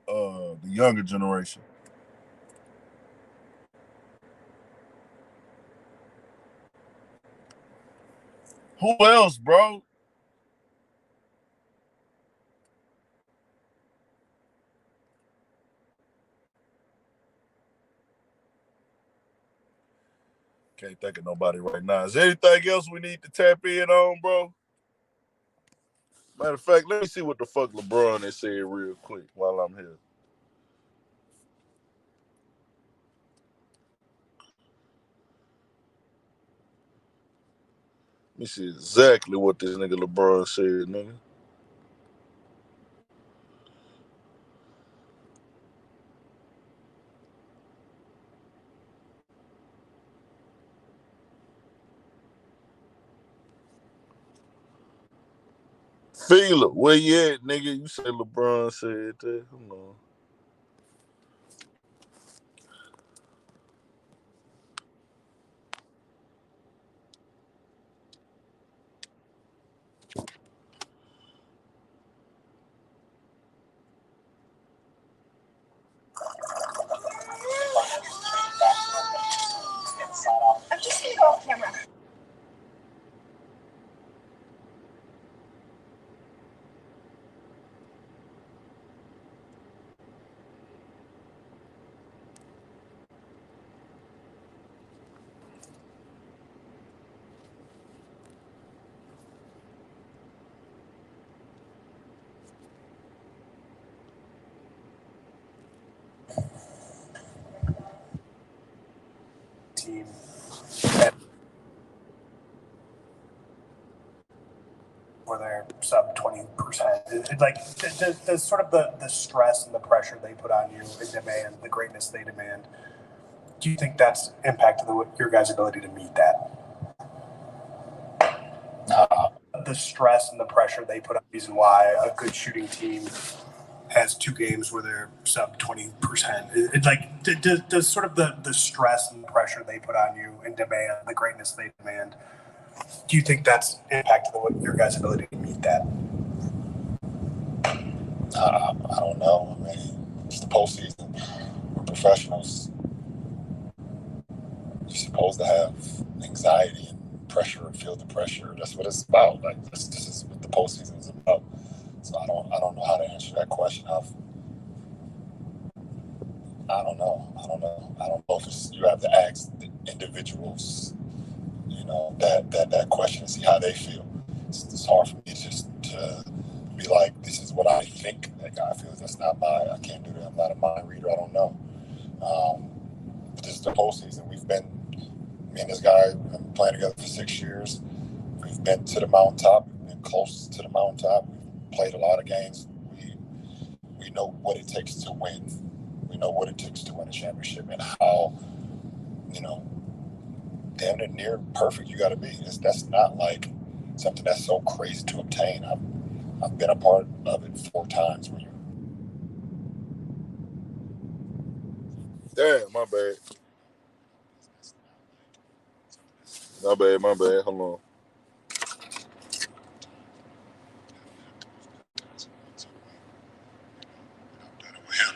Speaker 1: The younger generation. Who else, bro? Can't think of nobody right now. Is there anything else we need to tap in on, bro? Matter of fact, let me see what the fuck LeBron has said real quick while I'm here. Let me see exactly what this nigga LeBron said, nigga. Feel it. Where you at, nigga? You say LeBron said that. Hold on.
Speaker 3: I'm just gonna go off camera.
Speaker 4: Team. Where they're sub 20%. Like, does sort of the stress and the pressure they put on you and demand, the greatness they demand, do you think that's impacted your guys' ability to meet that? The stress and the pressure they put on, reason why a good shooting team has 2 games where they're sub 20%. It's like, does sort of the stress and the pressure they put on you and demand, the greatness they demand, do you think that's impacted your guys' ability to meet that?
Speaker 5: I don't know. I mean, it's the postseason. We're professionals. You're supposed to have anxiety and pressure and feel the pressure. That's what it's about. Like this is what the postseason is about. So I don't know how to answer that question. I don't know. I don't know if you have to ask the individuals, that question and see how they feel. It's hard for me just to be like, this is what I think that guy feels. That's not I can't do that. I'm not a mind reader. I don't know. But this is the postseason. Me and this guy have been playing together for 6 years. We've been to the mountaintop. We've been close to the mountaintop. We've played a lot of games. We know what it takes to win. We know what it takes to win a championship and how, damn near perfect you got to be. That's not like something that's so crazy to obtain. I've been a part of it 4 times.
Speaker 1: Damn, my bad. My bad. Hold on.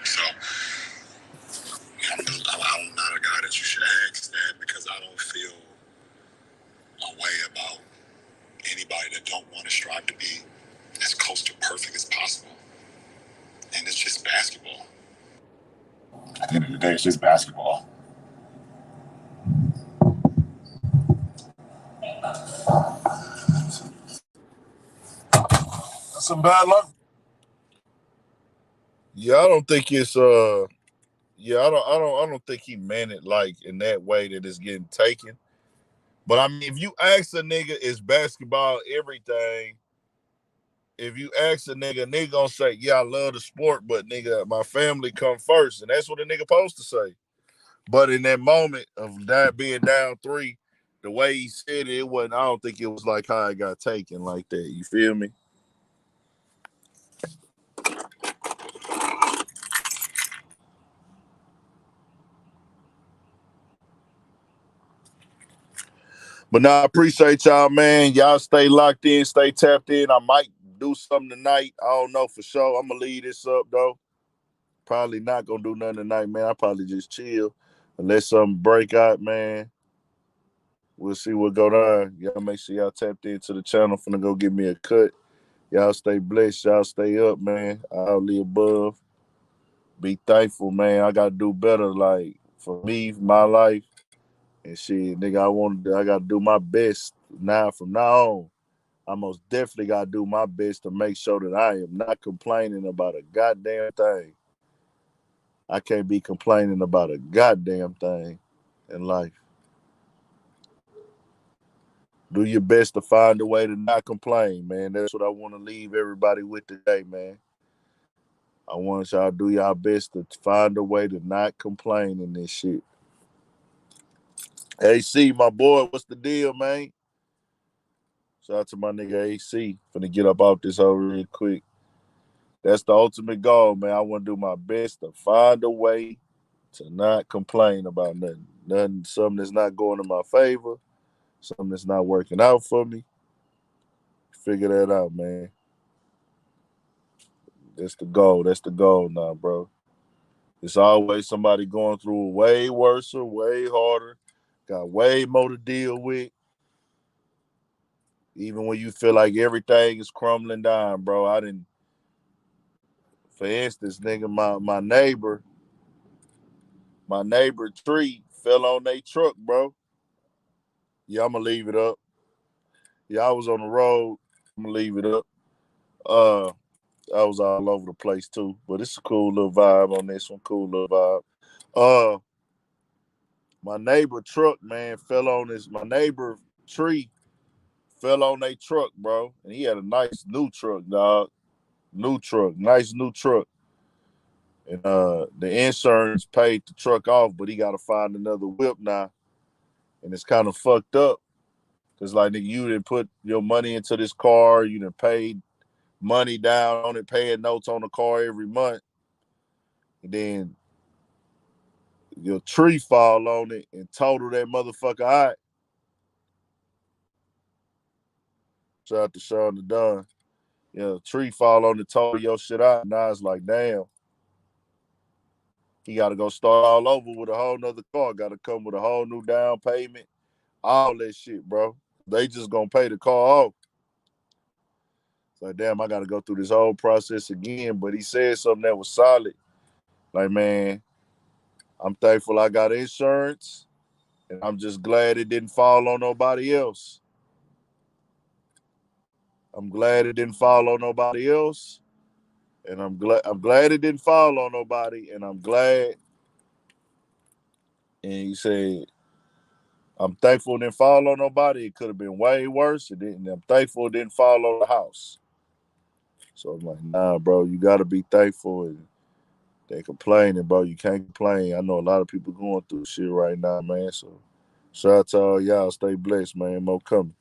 Speaker 5: So I'm not a guy that you should ask that because I don't feel a way about anybody that don't want to strive to be as close to perfect as possible. And it's just basketball. At the end of the day, it's just basketball.
Speaker 1: That's some bad luck. Yeah, I don't think it's I don't think he meant it like in that way that it's getting taken. But I mean, if you ask a nigga, is basketball everything? If you ask a nigga gonna say, yeah, I love the sport, but nigga, my family come first. And that's what a nigga supposed to say. But in that moment of that being down 3, the way he said it wasn't, I don't think it was like how it got taken like that. You feel me? But now I appreciate y'all, man. Y'all stay locked in, stay tapped in. I might do something tonight. I don't know for sure. I'm gonna leave this up though. Probably not gonna do nothing tonight, man. I probably just chill unless something break out, man. We'll see what go down. Y'all make sure y'all tapped into the channel. Finna go give me a cut. Y'all stay blessed. Y'all stay up, man. All the above. Be thankful, man. I gotta do better, like for me, my life. And shit, nigga, I gotta do my best now from now on. I most definitely gotta do my best to make sure that I am not complaining about a goddamn thing. I can't be complaining about a goddamn thing in life. Do your best to find a way to not complain, man. That's what I want to leave everybody with today, man. I want y'all to do y'all best to find a way to not complain in this shit. AC, my boy, what's the deal, man? Shout out to my nigga AC. Finna get up off this hole real quick. That's the ultimate goal, man. I want to do my best to find a way to not complain about nothing. Something that's not going in my favor, something that's not working out for me. Figure that out, man. That's the goal. That's the goal now, bro. It's always somebody going through it way worse, way harder, got way more to deal with. Even when you feel like everything is crumbling down, bro. For instance, nigga, my neighbor tree fell on their truck, bro. Yeah, I'm gonna leave it up. Yeah, I was on the road. I'm gonna leave it up. I was all over the place too, but it's a cool little vibe on this one. Cool little vibe. My neighbor truck, man, my neighbor tree fell on their truck, bro. And he had a nice new truck, dog. Nice new truck. And the insurance paid the truck off, but he gotta find another whip now. And it's kind of fucked up. Cause like nigga, you didn't put your money into this car, you done paid money down on it, paying notes on the car every month. And then your tree fall on it and total that motherfucker out. Shout out to Sean the Don. Yeah, tree fall on the total your shit out. Now it's like, damn. He got to go start all over with a whole nother car. Got to come with a whole new down payment. All that shit, bro. They just going to pay the car off. It's like, damn, I got to go through this whole process again. But he said something that was solid. Like, man, I'm thankful I got insurance. And I'm just glad it didn't fall on nobody else. I'm glad it didn't fall on nobody else. And I'm glad it didn't fall on nobody. And I'm glad. And he said, I'm thankful it didn't fall on nobody. It could have been way worse. It didn't. I'm thankful it didn't fall on the house. So I'm like, nah, bro, you got to be thankful. And they complaining, bro. You can't complain. I know a lot of people going through shit right now, man. So shout out to all y'all. Stay blessed, man. More coming.